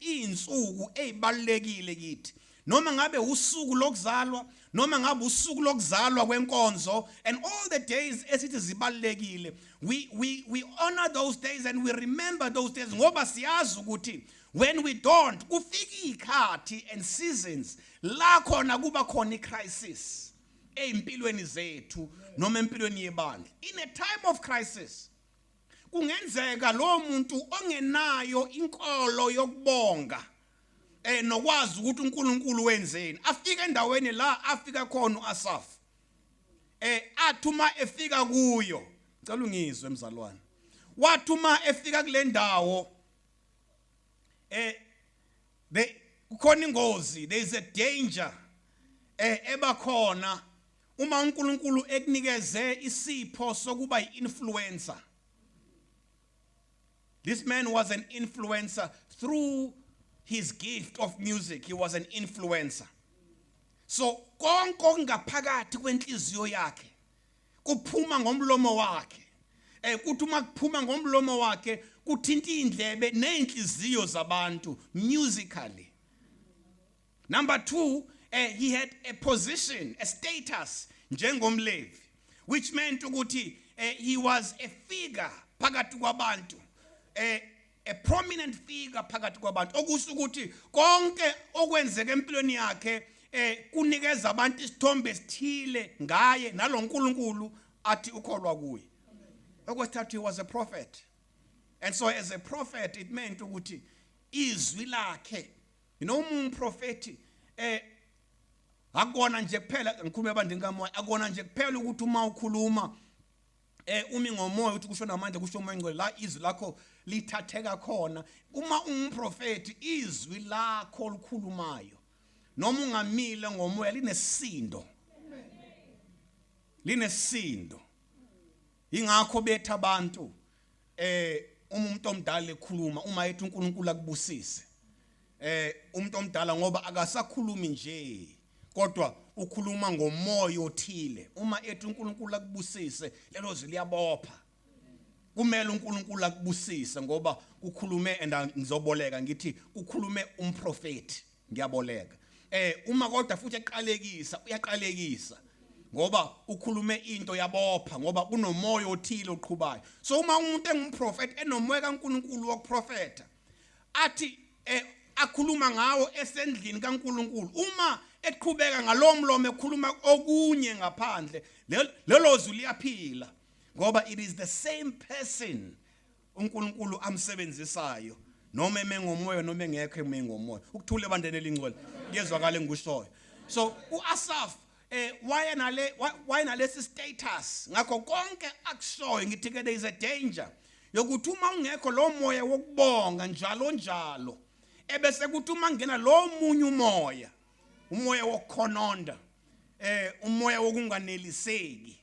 S2: insuku ezibalekile kithi, noma ngabe usuku lokuzalwa, noma ngabe usuku lokuzalwa kwenkonzo, and all the days esithi zibalekile, we honor those days and we remember those days ngoba siyazi ukuthi when we don't, kufika ikhathi and seasons la khona kuba khona icrisis empilweni zethu noma empilweni yebandla. In a time of crisis kungenzeka lo muntu ongenayo inkolo yokubonga nokwazi ukuthi uNkulunkulu wenzeni, afika endaweni la afika khona uAsaf athuma efika kuyo, cela ungizwe emzalwane, wathuma efika kule ndawo kukhona ingozi, there is a danger ebakhona uma uNkulunkulu ekunikeze isipho sokuba yi-influencer. This man was an influencer through his gift of music. He was an influencer. So konke okungaphakathi kwenhliziyo yakhe kuphuma ngomlomo wakhe. Kuthi uma kuphuma ngomlomo wakhe kuthinta indlebe nenhliziyo zabantu musically. Number 2, he had a position, a status njengomlevi, which meant ukuthi he was a figure phakathi kwabantu. A prominent figure phakathi kwabantu, okusho ukuthi konke okwenzeka empilweni yakhe kunikeza abantu isithombe esithile ngaye nalo uNkulunkulu athi ukholwa kuye. Okwesithathu, he was a prophet, and so as a prophet it meant ukuthi izwi lakhe, you know, umprofeti akona nje kuphela, ngikhuluma ebandini kamoya, akona nje kuphela ukuthi uma ukhuluma umi ngomoya uthi kusho namandla kusho umoya ngcwele la izwi lakho lithatheka khona. Uma umprofeti izwi lakho olukhulumayo noma ungamile ngomoya linesindo, linesindo. Ingakho bethu abantu umuntu omdala ekhuluma uma ethi uNkulunkulu akubusise, umuntu omdala ngoba akasakhulumi nje kodwa ukhuluma ngomoya othile. Uma ethi uNkulunkulu akubusise, lelo zwi liyabopha. Kumele uNkulunkulu akubusise ngoba ukhulume, and ngizoboleka ngithi ukhulume umprofeti, ngiyaboleka. Uma kodwa futhi eqalekisa, uyaqalekisa ngoba ukhulume into yabopha ngoba kunomoya othile oqhubhayo. So uma umuntu engumprofeti enomoya kaNkulunkulu wokuprofeta athi akhuluma ngawo esendlini kaNkulunkulu, uma eqhubeka ngalomlomo ekhuluma okunye ngaphandle, lelo zwi liyaphila ngoba it is the same person uNkulunkulu amsebenzisayo noma emengomoya noma engekho emengomoya. Ukuthule ebandeni elingcwele kuyezwakala engikushoyo. So uAsaf wayenalesi status, ngakho konke akushoyo ngithi ke there is a danger yokuthi uma ungekho lo moya wokubonga njalo njalo, ebese kuthi uma ngena lo munye umoya, umoya wokukhononda, umoya wokunganeliseki,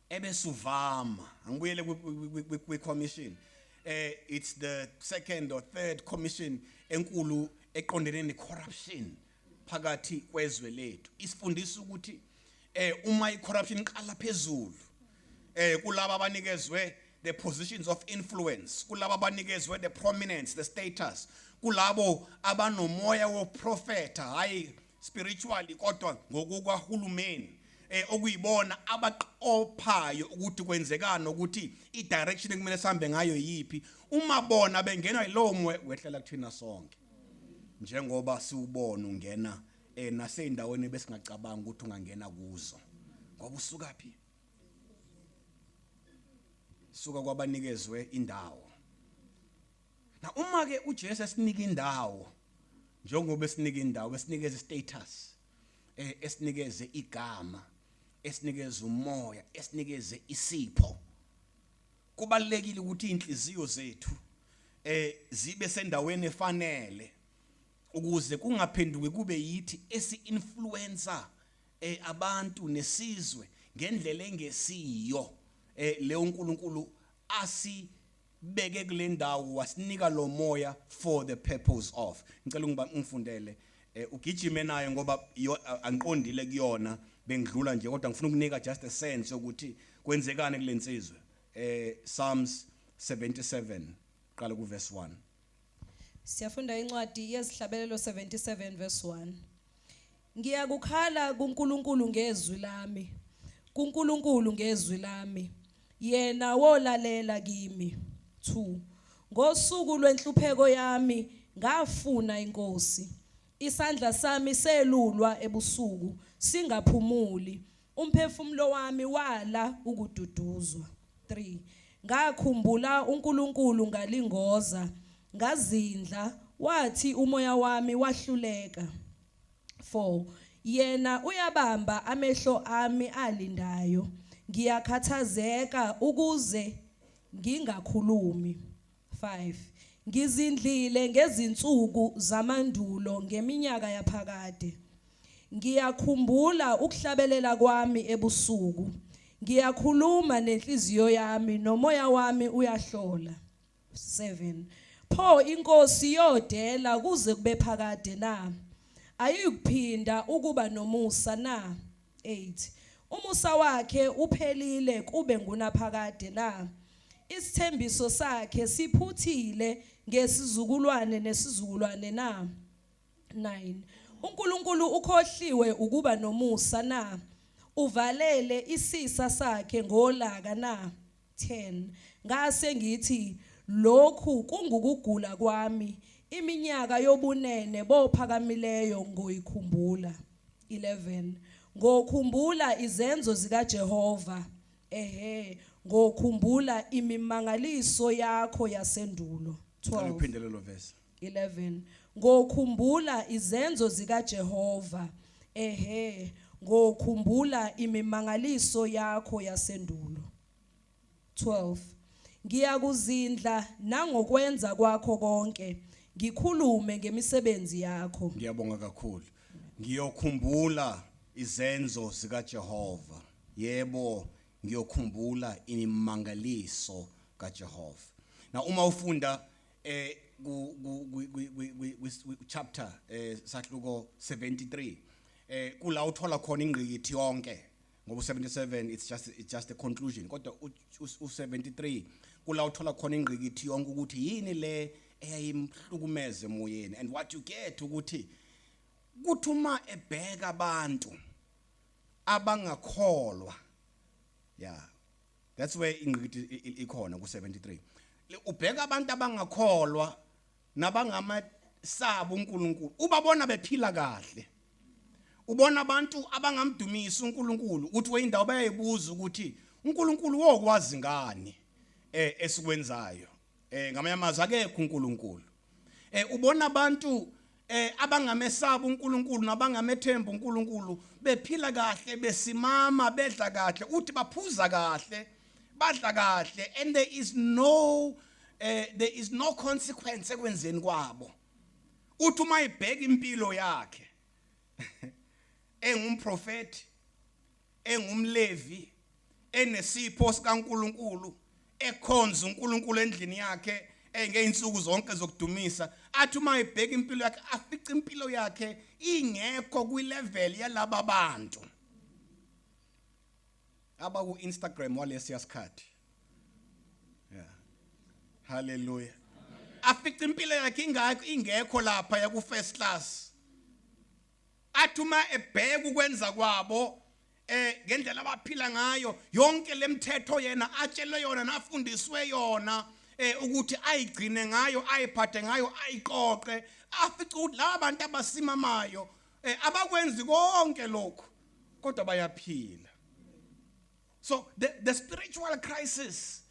S2: ebese uvama. Angibuyele kwi-commission. It's the second or third commission enkulu eqondene ne-corruption phakathi kwezwe lethu isifundisa ukuthi uma icorruption iqala phezulu kulabo abanikezwe the positions of influence, kulabo abanikezwe the prominence, the status, kulabo abanomoya woprofeta hayi spiritually kodwa ngokukahulumeni okuyibona abaqophayo ukuthi kwenzekana ukuthi i-direction ekumele sihambe ngayo yipi. Uma bona bengenwa yilowo moya wehlela kuthina sonke njengoba siubona ungena naseyindaweni besingacabanga ukuthi ungangena kuzo ngoba usuka phi, suka kwabanikezwe indawo. Na uma ke uJesu esinika indawo njengoba esinika indawo esinikeze status esinikeze igama esinikeze umoya esinikeze isipho, kubalekile ukuthi inhliziyo zethu zibe sendaweni efanele ukuze kungaphenduki kube yithi esi-influencer abantu nesizwe ngendlela engesiyo le uNkulunkulu asibeke kule ndawo wasinika lo moya for the purpose of. Ngicela ngifundele ugijime nayo ngoba angiqondile kuyona bengidlula nje kodwa ngifuna ukunika just a sense ukuthi kwenzekane kulensizwe. Psalms 77 qala ku verse 1.
S3: Siyafunda incwadi yezihlabelelo 77 verse 1. Ngiyakukhala kuNkulunkulu ngezwi lami, kuNkulunkulu ngezwi lami, yena wolalela kimi. 2. Ngosuku lwenhlupheko yami ngafuna inkosi, isandla sami selulwa ebusuku singaphumuli, umphefumulo wami wala ukududuzwa. 3. Ngakhumbula uNkulunkulu ngalingoza, ngazindla wathi umoya wami wahluleka. 4. Yena uyabamba amehlo ami alindayo, ngiyakhathazeka ukuze ngingakhulumi. 5. Ngizindlile ngezinsuku zamandulo ngeminyaka yaphakade, ngiyakhumbula ukuhlabelela kwami ebusuku, ngiyakhuluma nenhliziyo yami nomoya wami uyahlola. 7. Pho inkosi yodela kuze kube phakade na, ayikuphinda ukuba nomusa na. 8. Umusa wakhe uphelile kube ngunaphakade na, isithembiso sakhe siphuthile ngesizukulwane nesizukulwane na. 9. uNkulunkulu ukhohliwe ukuba nomusa na, uvalele isisa sakhe ngolaka na. 10. Ngase ngithi lokhu kungukugula kwami, iminyaka yobunene bophakamileyo ngoyikhumbula. 11. Ngokhumbula izenzo zikaJehova, ngokhumbula imimangaliso yakho yasendulo. 12.
S2: Uphindele lo verse.
S3: 11. Ngokhumbula izenzo zikaJehova, ngokhumbula imimangaliso yakho yasendulo. 12. Ngiyakuzindla nangokwenza kwakho konke, ngikhulume ngemisebenzi yakho.
S2: Ngiyabonga kakhulu. Ngiyokhumbula izenzo zikaJehova. Yebo, ngiyokhumbula imimangaliso kaJehova. Na uma ufunda chapter sahluko 73 kula uthola khona ingqikithi yonke ngoba 77 it's just a conclusion kodwa u73 kula uthola khona ingqikithi yonke ukuthi yini le eyayimhlukumeze emoyeni, and what you get ukuthi uma ebheka abantu abangakholwa, yeah, that's where ingqikithi ikhona ku73. Ubheka abantu abangakholwa nabangamasaba uNkulunkulu, ubabona bephila kahle. Ubona abantu abangamdumisa uNkulunkulu uthi weyindawo bayayibuza ukuthi uNkulunkulu wokwazi ngani esikwenzayo, ngamanye amazwi akekho uNkulunkulu. Ubona abantu abangamesaba uNkulunkulu nabangamethemba uNkulunkulu bephila kahle, besimama, bedla kahle, uthi baphuza kahle, badla kahle, and there is no consequence ekwenzeni kwabo. Uthi uma ibheka impilo yakhe engumprofeti, engumlevi, enesipho sikaNkulunkulu, ekhonza uNkulunkulu endlini yakhe, ngeinsuku zonke zokudumisa athi uma ebheka impilo yakhe afica impilo yakhe ingekho kwilevel yalaba bantu aba ku Instagram walesi yasikhathi. Yeah. Hallelujah. Afica impilo yakhe ingekho lapha ya ku first class. Athi uma ebheka ukwenza kwabo ngendlela abaphila ngayo yonke lemthetho yena atshelwe yona nafundiswe yona ukuthi ayigcine ngayo ayiphathe ngayo ayiqoqe afica ukuthi laba bantu abasimamayo abakwenzi konke lokho kodwa bayaphila. So the spiritual crisis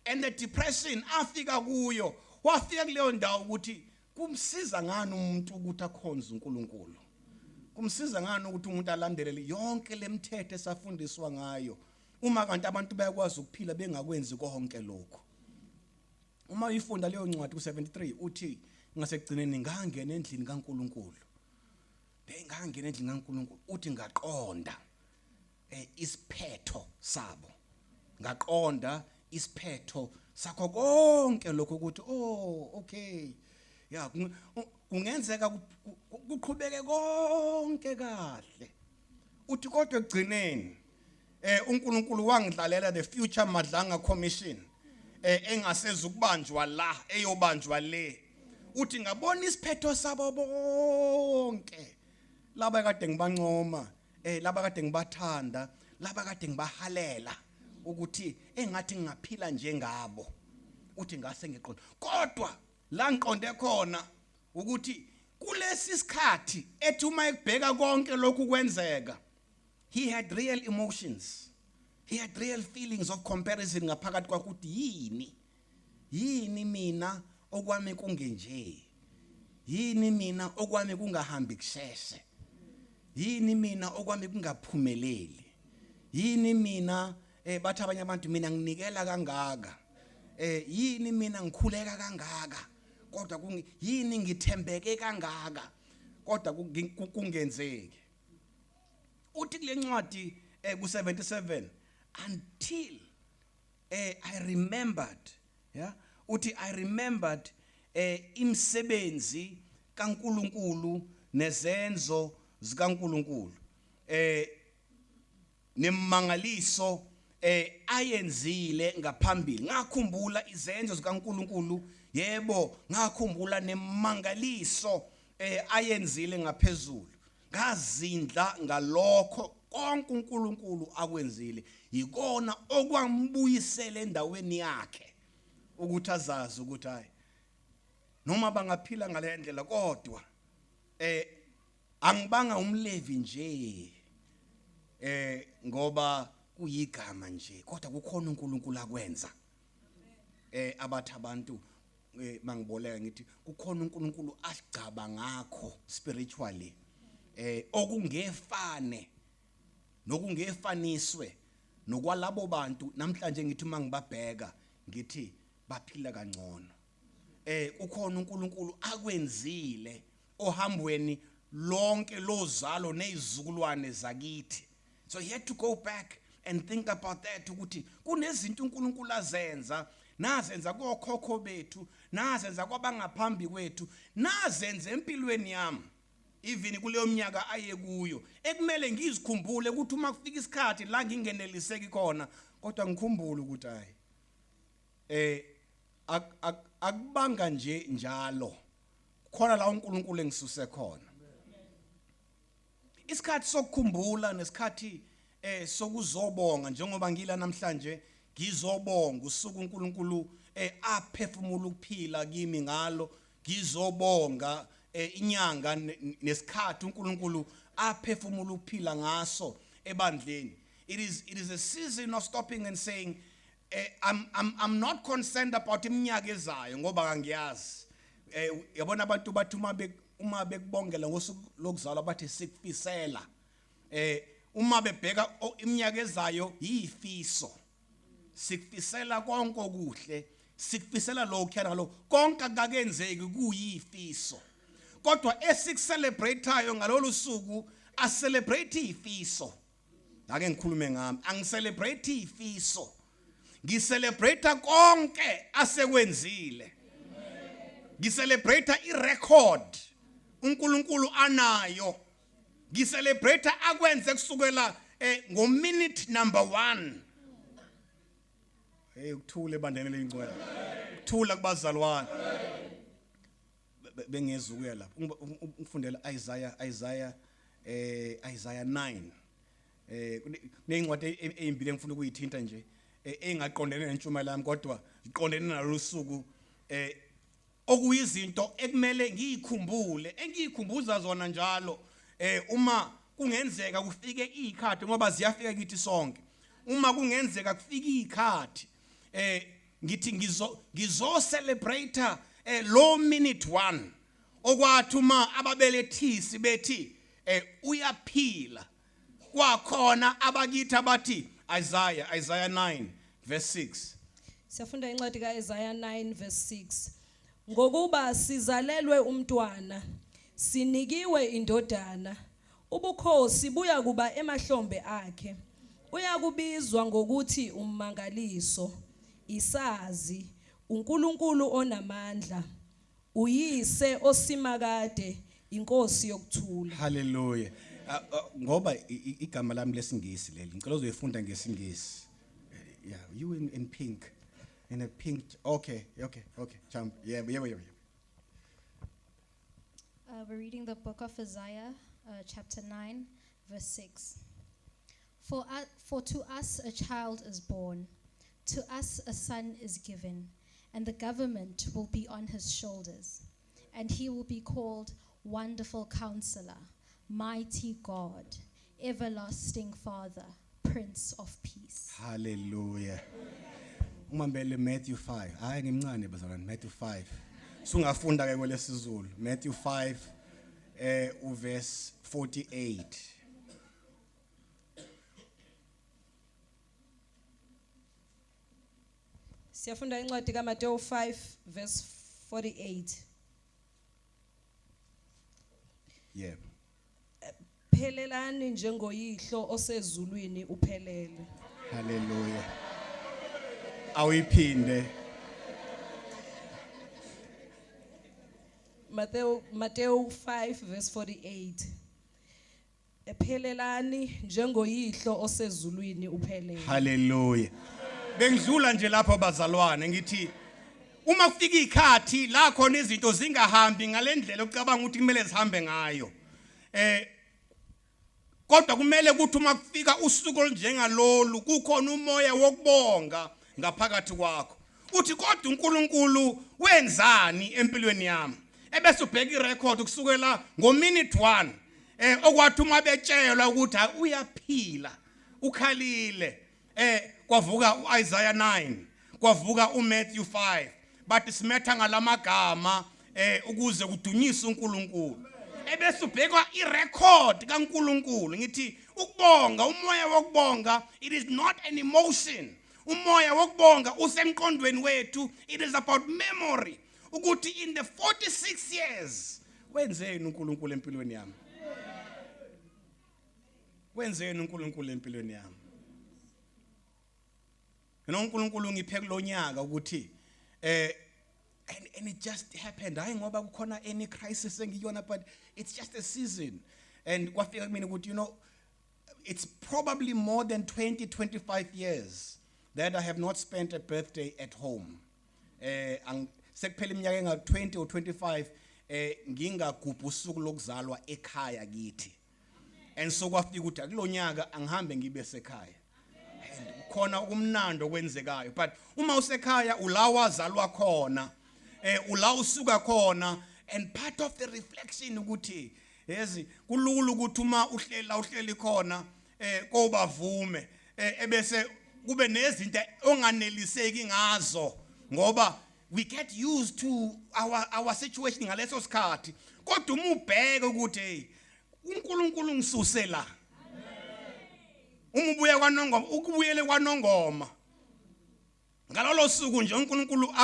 S2: and the depression afika kuyo wafika kuleyo ndawo ukuthi kumsiza ngani umuntu ukuthi akhonze uNkulunkulu. Kumsiza ngani ukuthi umuntu alandelele yonke lemthetho esafundiswa ngayo uma kanti abantu bayakwazi ukuphila bengakwenzi konke lokho. Uma uyifunda leyo ncwadi ku73 uthi ngasekugcineni ngangena endlini kaNkulunkulu. Ngangena endlini kaNkulunkulu uthi ngaqonda isiphetho sabo. Ngaqonda isiphetho sakho konke lokho ukuthi okay. Yeah, kungenzeka kuqhubeke konke kahle. Uthi kodwa egcineni uNkulunkulu wangidlalela the Future Madlanga Commission engaseza ukubanjwa la eyobanjwa le. Uthi ngabona isiphetho sabo bonke. Laba kade ngibancoma, laba kade ngibathanda, laba kade ngibahalela ukuthi engathi ngingaphila njengabo. Uthi ngase ngiqonda. Kodwa la ngiqonde khona ukuthi kulesi sikhathi ethi uma ekubheka konke lokhu kwenzeka he had real emotions, he had real feelings of comparison ngaphakathi kwakhe ukuthi yini mina okwami kungenje, yini mina okwami kungahambi kusheshe, yini mina okwami kungaphumeleli, yini mina bathi abanye abantu mina nginikela kangaka, yini mina ngikhuleka kangaka kodwa yini ngithembeke kangaka kodwa kungenzeki. Uthi kule ncwadi ku77 until I remembered, yeah, uthi I remembered imsebenzi kaNkulunkulu nezenzo zikaNkulunkulu nemangaliso ayenzile ngaphambili. Ngakhumbula izenzo zikaNkulunkulu, yebo ngakhumbula nemangaliso ayenzile ngaphezulu. Ngazindla ngalokho konke uNkulunkulu akwenzile. Yikona okwambuyisela endaweni yakhe ukuthi azazi ukuthi hayi noma bangaphila ngale ndlela kodwa angibanga umlevi nje ngoba kuyigama nje kodwa kukhona uNkulunkulu akwenza. Abathi abantu mangiboleka ngithi kukhona uNkulunkulu asigcaba ngakho spiritually okungefane nokungefaniswe nokwalabo bantu namhlanje ngithi mangibabheka ngithi baphila kangcono. Ukhona uNkulunkulu akwenzile ohambweni lonke lozalo nezizukulwane zakithi. So he had to go back and think about that ukuthi kunezinto uNkulunkulu azenza, nazenza kokhokho bethu, nazenza kwabangaphambi kwethu, nazenza empilweni yami even kuleyo minyaka aye kuyo ekumele ngizikhumbule ukuthi uma kufika isikhathi la ngingeneliseki khona kodwa ngikhumbule ukuthi hayi akubanga nje njalo khona la uNkulunkulu engisuse khona. Isikhathi sokukhumbula nesikhathi sokuzobonga njengoba ngila namhlanje ngizobonga usuku uNkulunkulu aphefumula ukuphila kimi ngalo, ngizobonga inyanga nesikhathi uNkulunkulu aphefumula ukuphila ngaso ebandleni. It is a season of stopping and saying I'm not concerned about iminyaka ezayo ngoba angiyazi. Yabona abantu bathi uma bekubongela ngosuku lokuzalwa bathi sikufisela. Uma bebheka iminyaka ezayo yifiso. Sikufisela konke okuhle, sikufisela lokho yana konke akakenzeki kuyifiso. Kodwa esikucelebrateayo ngalolu suku acelebrate ifiso. Ake ngikhulume ngami, angicelebrate ifiso. Ngicelebrate konke asekwenzile.
S1: Ngicelebrate irecord uNkulunkulu anayo. Ngicelebrate akwenze kusukela ngominute number 1. Hey ukuthule bandene lengcwele. Ukuthula kubazalwane. Bengezukuya lapha. Ufundela Isaiah 9. Kunencwadi ezimbili engifuna ukuyithinta nje engaqondene nentshumayelo yami kodwa iqondene nalosuku okuyizinto ekumele ngiyikhumbule engiyikhumbuza zona njalo uma kungenzeka kufike ikhathi ngoba ziyafika kithi sonke uma kungenzeka kufika ikhathi ngithi ngizo celebrate low minute 1 okwathi uma ababelethisi bethi uyaphila kwakhona abakithi abathi Isaiah 9 verse 6.
S3: Siyafunda incwadi kaIsaiah 9 verse 6. Ngokuba sizalelwe umntwana, sinikiwe indodana, ubukhosi buya kuba emahlombe akhe. Uyakubizwa ngokuthi ummangaliso, isazi, uNkulunkulu onamandla, uyise osimakade, inkosi yokuthula.
S1: Hallelujah. Ngoba igama lami lesingisi leli ngicela uzoyifunda ngesingisi. Yeah, you in pink. In a pink. Okay. Jump. Yeah.
S4: We're reading the book of Isaiah, chapter 9, verse 6. For to us a child is born, to us a son is given, and the government will be on his shoulders, and he will be called Wonderful Counselor, Mighty God, Everlasting Father, Prince of Peace.
S1: Hallelujah. Umambele Matthew 5. Hayi ngimncane bazalwane Matthew 5. Sungafunda ke kwelesizulu. Matthew 5 uverse 48.
S3: Siyafunda incwadi kaMateyu 5 verse 48.
S1: Yeah.
S3: Phelelani njengoyihlo osezulwini uphelele.
S1: Hallelujah. Awiphinde.
S3: Mateyu 5 verse 48. Phelelani njengoyihlo osezulwini uphelele.
S1: Hallelujah. Bengidlula nje lapho bazalwane ngithi uma kufika ikhathi la khona izinto zingahambi ngalendlela ocabanga ukuthi kumele zihambe ngayo. Kodwa kumele ukuthi uma kufika usuku olunjengalolu kukhona umoya wokubonga ngaphakathi kwakho. Uthi kodwa uNkulunkulu wenzani empilweni yami? Ebese ubheka irecord kusukela ngominute 1 okwathi uma betshelwa ukuthi uyaphila ukhalile kwavuka uIsaiah 9 kwavuka uMatthew 5 bathi simetha ngalamagama ukuze kudunyiswe uNkulunkulu. Ebese ubheka irecord kaNkulunkulu ngithi ukubonga umoya wokubonga it is not an emotion. Umoya wokubonga usemqondweni wethu it is about memory ukuthi in the 46 years wenzeni uNkulunkulu empilweni yami. Wenzeni uNkulunkulu empilweni yami. uNkulunkulu ngiphe kulonyaka ukuthi and it just happened hayi ngoba kukhona any crisis engiyona but it's just a season and kwafika kumina ukuthi it's probably more than 25 years that I have not spent a birthday at home sekuphela iminyaka enga 20 or 25 ngingagubha usuku lokuzalwa ekhaya kithi and so kwafika ukuthi akulonyaka angihambe ngibe sekhaya khona ukumnando kwenzekayo but uma usekhaya ulawa zalwa khona ula usuka khona and part of the reflection ukuthi yazi kulula ukuthi uma uhleli khona kobavume ebese kube nezinto onganeliseki ngazo ngoba we get used to our situation ngaleso sikhathi kodwa uma ubheke ukuthi hey uNkulunkulu ngisuse la umubuye kwaNongoma ukubuyele kwaNongoma ngalolo suku nje uNkulunkulu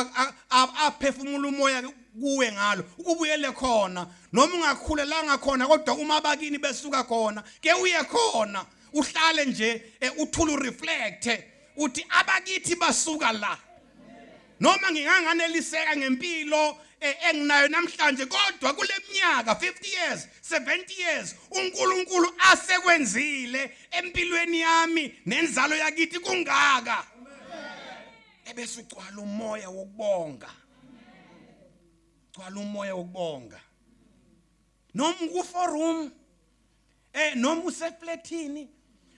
S1: aphefumula umoya kuwe ngalo ukubuyele khona noma ungakhulelanga khona kodwa uma abakini besuka khona ke uye khona uhlale nje uthula reflect uthi abakithi basuka la noma nginganganeliseka ngempilo enginayo namhlanje kodwa kule minyaka 50 years 70 years uNkulunkulu asekwenzile empilweni yami nenzalo yakithi kungaka ebese ugcwala umoya wokubonga noma kuforum noma useflatini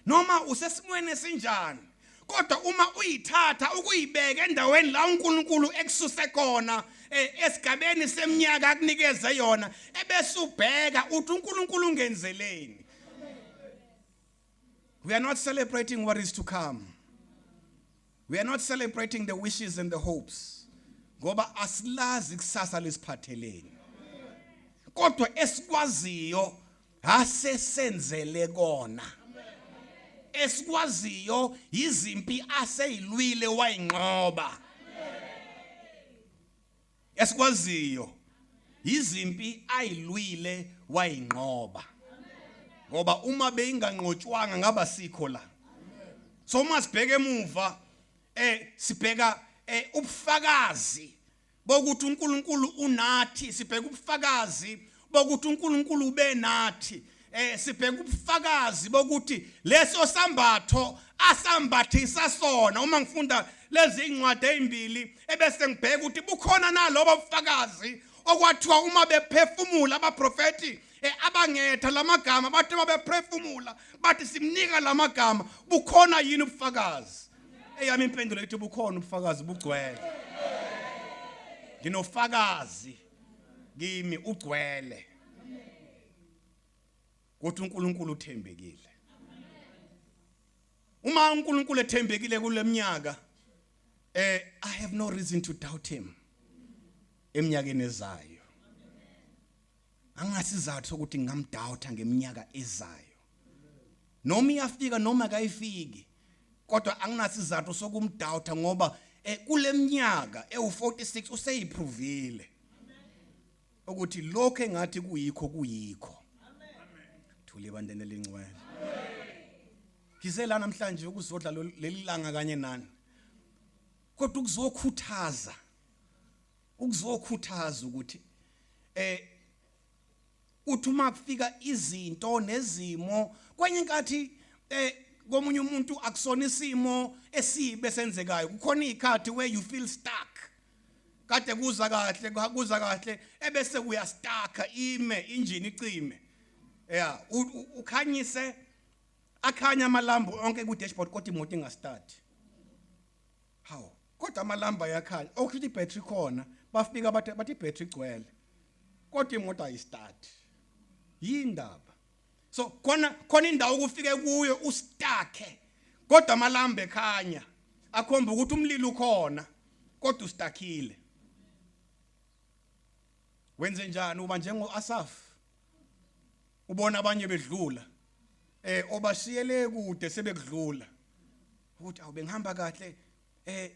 S1: noma usesimweni esinjani kodwa uma uyithatha ukuyibeka endaweni la uNkulunkulu ekususe khona esigabeni seminyaka akunikeze yona ebese ubheka uthi uNkulunkulu ungenzeleni. We are not celebrating what is to come. We are not celebrating the wishes and the hopes ngoba asilazi kusasa lesiphatheleni kodwa esikwaziyo asesenzele kona esikwaziyo izimpi aseyilwile wayinqoba esikwaziyo izimpi ayilwile wayinqoba ngoba uma beyinganqotshwanga ngaba sikho la so uma sibheke emuva sibheka ubufakazi bokuthi uNkulunkulu unathi sibheka ubufakazi bokuthi uNkulunkulu ube nathi sibheka ubufakazi bokuthi leso sambatho asambathisa sona uma ngifunda lezi incwadi ezimbili ebese ngibheka ukuthi bukhona nalobo bufakazi okwathiwa uma bephefumula abaprofeti abangetha lamagama bathi babephefumula bathi simnika lamagama bukhona yini ubufakazi eyami impendulo ethi bukhona ubufakazi bugcwele nginofakazi kimi ugcwele ukuthi uNkulunkulu uthembekile uma uNkulunkulu ethembekile kule minyaka I have no reason to doubt him eminyakeni ezayo angasizathu sokuthi ngamdoubta ngeminyaka ezayo noma iyafika noma kayifiki kodwa anginasizathu sokumdoubta ngoba kule minyaka ewu46 useyiprovile ukuthi lokho engathi kuyikho thule bandene lengcwele ngizela namhlanje ukuzodla leli langa kanye nani kodwa ukuzokhuthaza ukuthi uthi uma kufika izinto nezimo kwenye inkathi komunye umuntu akusona isimo esibe senzekayo kukhona ikhathi where you feel stuck kade kuza kahle ebese kuya stuck ime injini icime ukhanyise akhanya amalambu onke ku dashboard kodwa imoto ingastart hawo kodwa amalamba yakhanya okuthi ibattery khona bafika bathi ibattery igcwele kodwa imoto ayistart yindaba so khona indawo ukufike kuyo ustake kodwa amalamba ekhanya akhomba ukuthi umlilo ukhona kodwa ustakile wenze njani uba njengoAsaf ubona abanye bedlula obashiyele kude sebekudlula ukuthi awubengihamba kahle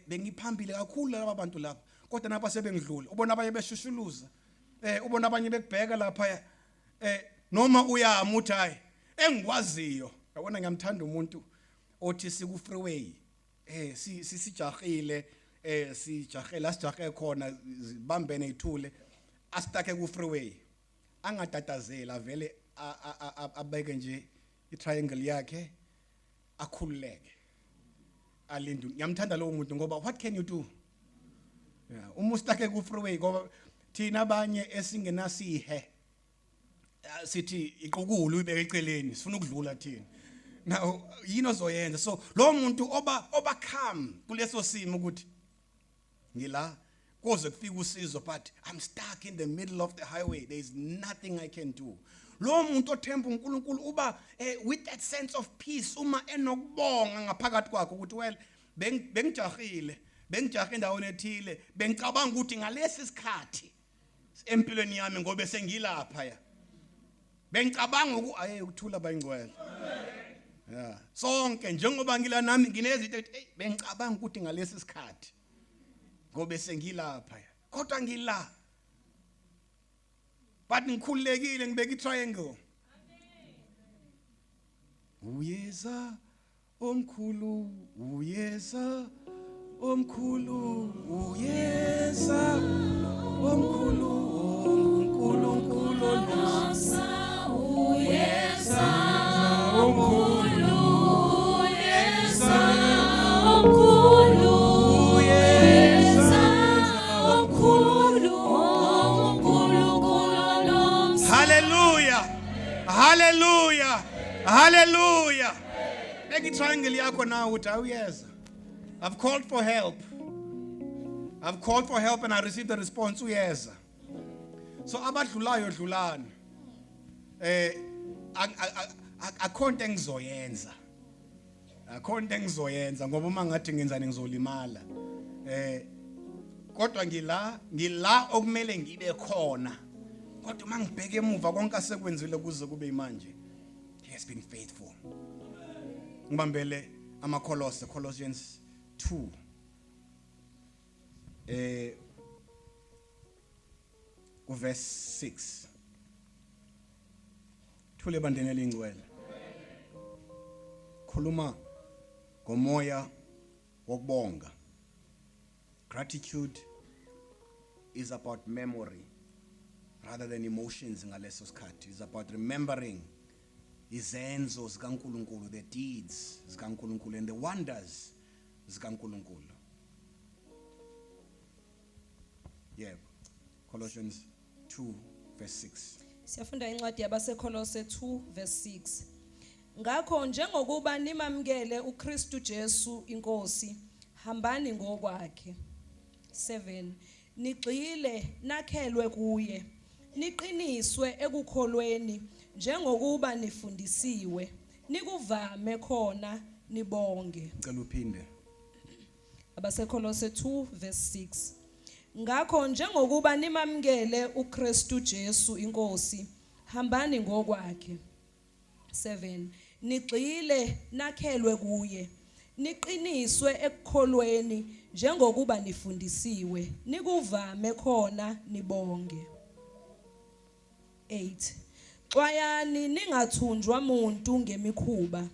S1: bengiphambili kakhulu laba bantu lapha kodwa napa sebengidlula ubona abanye beshushuluza ubona abanye bekubheka lapha noma uyama uthi hayi engikwaziyo yabona ngiyamthanda umuntu othi siku freeway sijahile sijahe khona bambene ithule asitake ku freeway angatatazela vele abeke nje itriangle yakhe akhululeke alindu ngiyamthanda lo muntu ngoba what can you do uma usitake ku freeway ngoba thina abanye esingenasihe sithi iqukulu ibeke eceleni sifuna ukudlula thina now yini ozoyenza so lo muntu oba calm kuleso simo ukuthi ngila koze kufika usizo but I'm stuck in the middle of the highway there is nothing I can do lo muntu othemba uNkulunkulu uba with that sense of peace uma enokubonga ngaphakathi kwakhe ukuthi well bengijahe endaweni ethile bengicabanga ukuthi ngalesi sikhathi empilweni yami ngobe sengilapha ya bengicabanga ukuthula bayingcwele sonke njengoba ngila nami nginezinto bengicabanga ukuthi ngalesi sikhathi ngobe sengilapha kodwa ngila but ngikhulekile ngibeka itriangle uyeza omkhulu uyeza
S2: omkhulu uyeza omkhulu uNkulunkulu nomsa uyeza omkhulu uyeza omkhulu uyeza omkhulu uNkulunkulu nomsa.
S1: Hallelujah. Hallelujah. Hallelujah. Make triangle yakho now uthi awuyeza. I've called for help. I've called for help and I received a response uyeza. So abadlulayo dlulana. Akho into engizoyenza. Akho into engizoyenza ngoba uma ngathi ngenzani ngizolimala. Kodwa ngila okumele ngibe khona. Kodwa uma ngibheke emuva konke asekwenzile kuze kube manje. He has been faithful. Ngibambele amaKolose, Colossians 2. Verse 6. Thule bandene elingcwele. Khuluma ngomoya wokubonga. Gratitude is about memory rather than emotions ngaleso sikhathi. It's about remembering izenzo zikaNkulunkulu, the deeds zikaNkulunkulu and the wonders zikaNkulunkulu. Yeah. Colossians 2 verse 6.
S3: Siyafunda incwadi yabaseKolose 2 verse 6. Ngakho njengokuba nimamkele uKristu Jesu inkosi, hambani ngokwakhe. 7. Nigxile nakhelwe kuye. Niqiniswe ekukholweni njengokuba nifundisiwe. Nikuvame khona nibonge.
S2: Cela uphinde.
S3: AbaseKolose 2 verse 6. Ngakho njengokuba nimamkele uKristu Jesu inkosi, hambani ngokwakhe. 7. Nigxile nakhelwe kuye. Niqiniswe ekukholweni njengokuba nifundisiwe. Nikuvame khona nibonge. 8. Xwayani ningathunjwa muntu ngemikhuba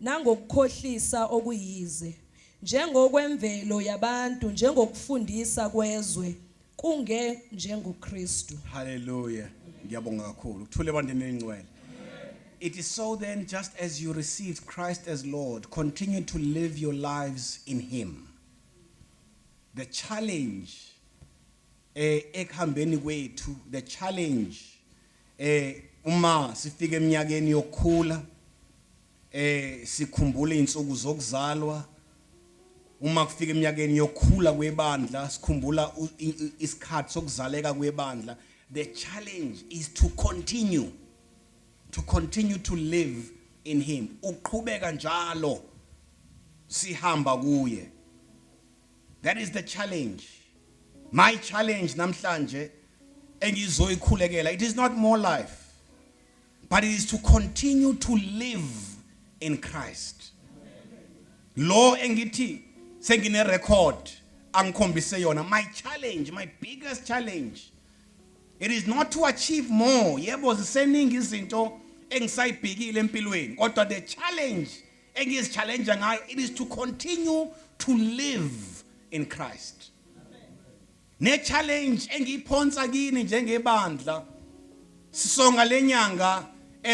S3: nangokukhohlisa okuyize. Njengokwemvelo yabantu njengokufundisa kwezwe kunge njengoKristu.
S2: Hallelujah. Ngiyabonga kakhulu. Kuthule bandene elingcwele. It is so then, just as you received Christ as Lord, continue to live your lives in Him. The challenge ekuhambeni kwethu, the challenge uma sifike eminyakeni yokukhula sikhumbule insuku zokuzalwa, uma kufika eminyakeni yokukhula kwebandla sikhumbula isikhathi sokuzaleka kwebandla. The challenge is to continue to live in Him. Uqhubeka njalo sihamba kuye. That is the challenge. My challenge namhlanje engizoyikhulekela, it is not more life, but it is to continue to live in Christ. Lo engithi sengine record angikhombise yona. My challenge, my biggest challenge, it is not to achieve more. Yebo ziseningi izinto engisayibhekile empilweni, kodwa the challenge engizichallenja ngayo, it is to continue to live in Christ. Ne challenge engiyiphonsa kini njengebandla sisonga lenyanga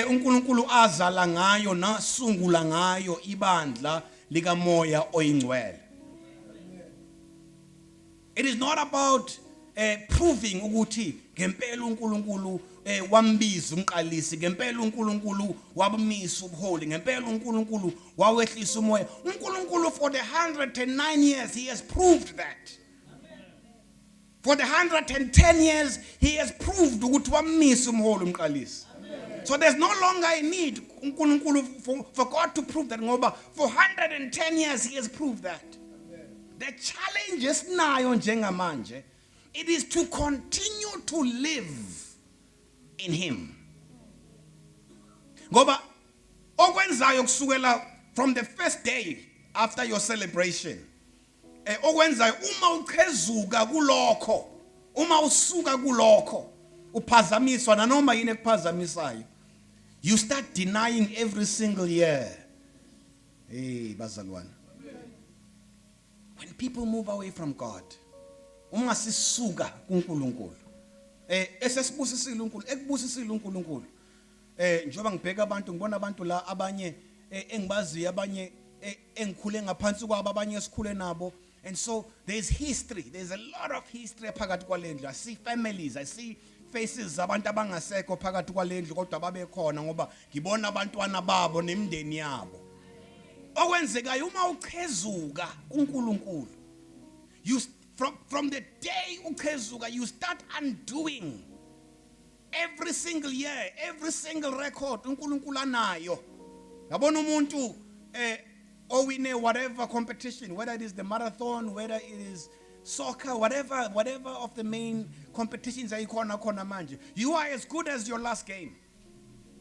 S2: uNkulunkulu azala ngayo nasungula ngayo ibandla lika moya oyingcwele. It is not about proving ukuthi ngempela uNkulunkulu wambiza umqalisi, ngempela uNkulunkulu wabumisa ubuholi, ngempela uNkulunkulu wawehlisa umoya. uNkulunkulu for the 109 years he has proved that. For the 110 years he has proved ukuthi wamisa umholi umqalisi. So there's no longer a need for God to prove that ngoba for 110 years he has proved that. The challenge esinayo njengamanje, it is to continue to live in Him. Ngoba okwenzayo kusukela from the first day after your celebration, okwenzayo uma uchezuka kulokho, uma usuka kulokho, uphazamiswa nanoma yini ekuphazamisayo, you start denying every single year. Hey bazalwane. when people move away from God, uma sisuka kuNkulunkulu esesibusisile uNkulunkulu ekubusisile uNkulunkulu njoba ngibheka abantu ngibona abantu la abanye engibaziyo abanye engikhule ngaphansi kwabo abanye esikhule nabo, and so there's a lot of history phakathi kwalendlu. I see families, I see faces zabantu abangasekho phakathi kwalendlu kodwa babe khona ngoba ngibona abantwana babo nemindeni yabo. Okwenzekayo uma uchezuka kuNkulunkulu, you from the day uchezuka, you start undoing every single year, every single record uNkulunkulu anayo. Yabona umuntu owine whatever competition, whether it is the marathon, whether it is soccer, whatever of the main competitions ayikhona khona manje, you are as good as your last game.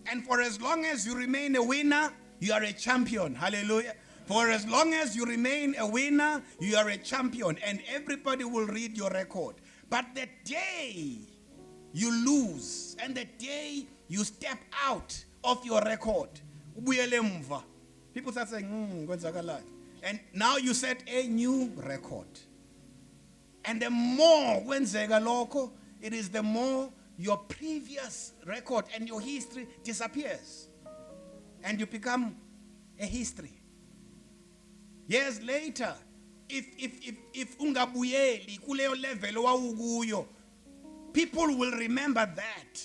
S2: And for as long as you remain a winner, you are a champion. Hallelujah. For as long as you remain a winner, you are a champion, and everybody will read your record. But the day you lose and the day you step out of your record, ubuyele emva, people start saying, kwenzakalani? And now you set a new record. And the more kwenzeka lokho, it is the more your previous record and your history disappears. And you become a history. Years later, if ungabuyeli kuleyo level owawukuyo, people will remember that.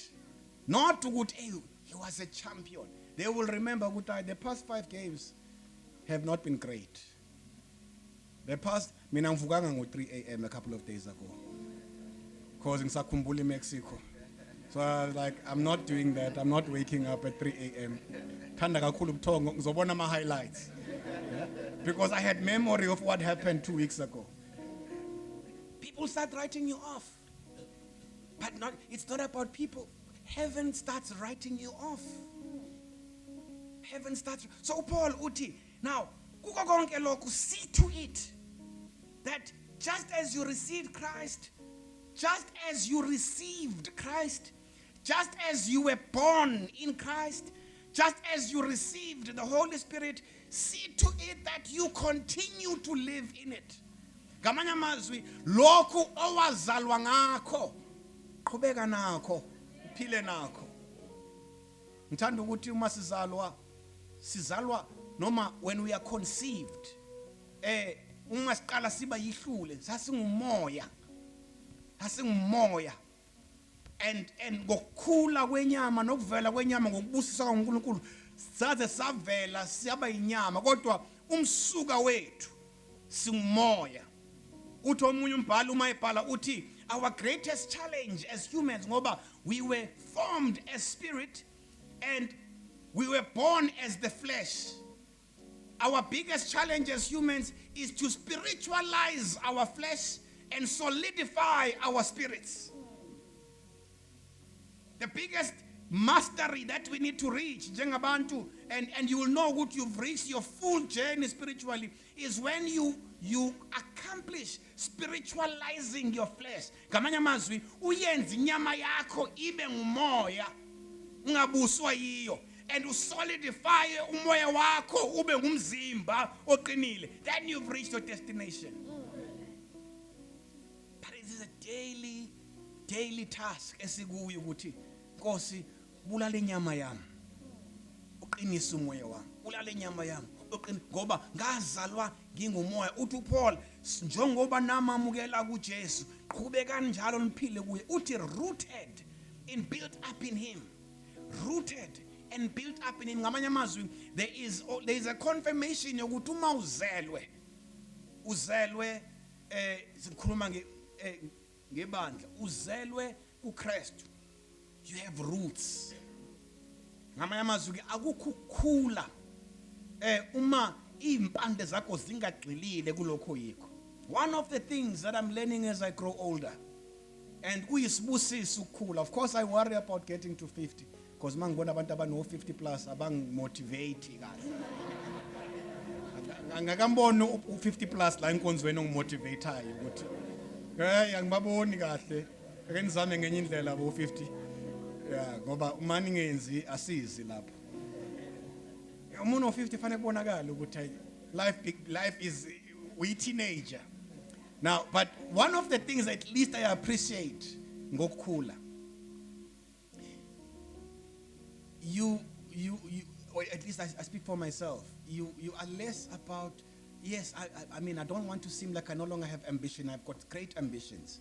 S2: Not ukuthi hey, he was a champion. They will remember ukuthi the past 5 games have not been great. Mina ngivukanga ngo 3 a.m. a couple of days ago, because ngisakhumbula Mexico. So I was like, I'm not doing that. I'm not waking up at 3 a.m. Thanda kakhulu ubuthongo ngizobona ama highlights. Because I had memory of what happened 2 weeks ago. People start writing you off. But it's not about people. Heaven starts writing you off. Heaven starts. So Paul uthi, now, kuko konke lokhu, see to it that just as you received Christ, just as you received Christ, just as you were born in Christ, just as you received the Holy Spirit, see to it that you continue to live in it. Ngamanye amazwi, lokhu owazalwa ngakho, qhubeka nakho, uphile nakho. Ngithanda ukuthi uma sizalwa noma when we are conceived, uma siqala siba yihlule, sasingumoya. And ngokukhula kwenyama nokuvela kwenyama ngokubusisa kaNkulunkulu saze savela siyaba inyama, kodwa umsuka wethu singumoya. Uthi omunye umbhali uma ebhala uthi our greatest challenge as humans, ngoba we were formed as spirit and we were born as the flesh. Our biggest challenge as humans is to spiritualize our flesh and solidify our spirits. The biggest mastery that we need to reach, njengabantu, and you will know what you've reached your full journey spiritually, is when you accomplish spiritualizing your flesh. Ngamanye amazwi, uyenze inyama yakho ibe ngumoya, ungabuswa yiyo, and usolidify umoya wakho ube ngumzimba oqinile. Then you've reached your destination. But it is a daily task esikuyo ukuthi Nkosi bulala inyama yami, uqinise umoya wami, bulala inyama yami, ngoba ngazalwa ngingumoya. Uthi Paul, njengoba namamukela kuJesu, qhubekani njalo niphile kuye. Uthi rooted and built up in him. Rooted and built up in him. Ngamanye amazwi, there is a confirmation yokuthi uma uzelwe sikhuluma ngebandla, uzelwe kuKristu, you have roots. Ngamanye amazwi akukukhula uma impande zakho zingagxilile kulokho yikho. One of the things that I'm learning as I grow older, and kuyisibusiso ukukhula. Of course I worry about getting to 50, because mangibona abantu abano 50 plus abangimotivate kahle. Angakambona u50 plus la inkonzweni ongimotivateayo ukuthi angibaboni kahle, ake nizame ngenye indlela bo 50. Yeah, ngoba uma ningenzi asizi lapho. Umuntu o50 fanele kubonakala ukuthi life is uyi-teenager. Now, but one of the things at least I appreciate ngokukhula, you or at least I speak for myself, you are less about, yes, I mean, I don't want to seem like I no longer have ambition. I've got great ambitions.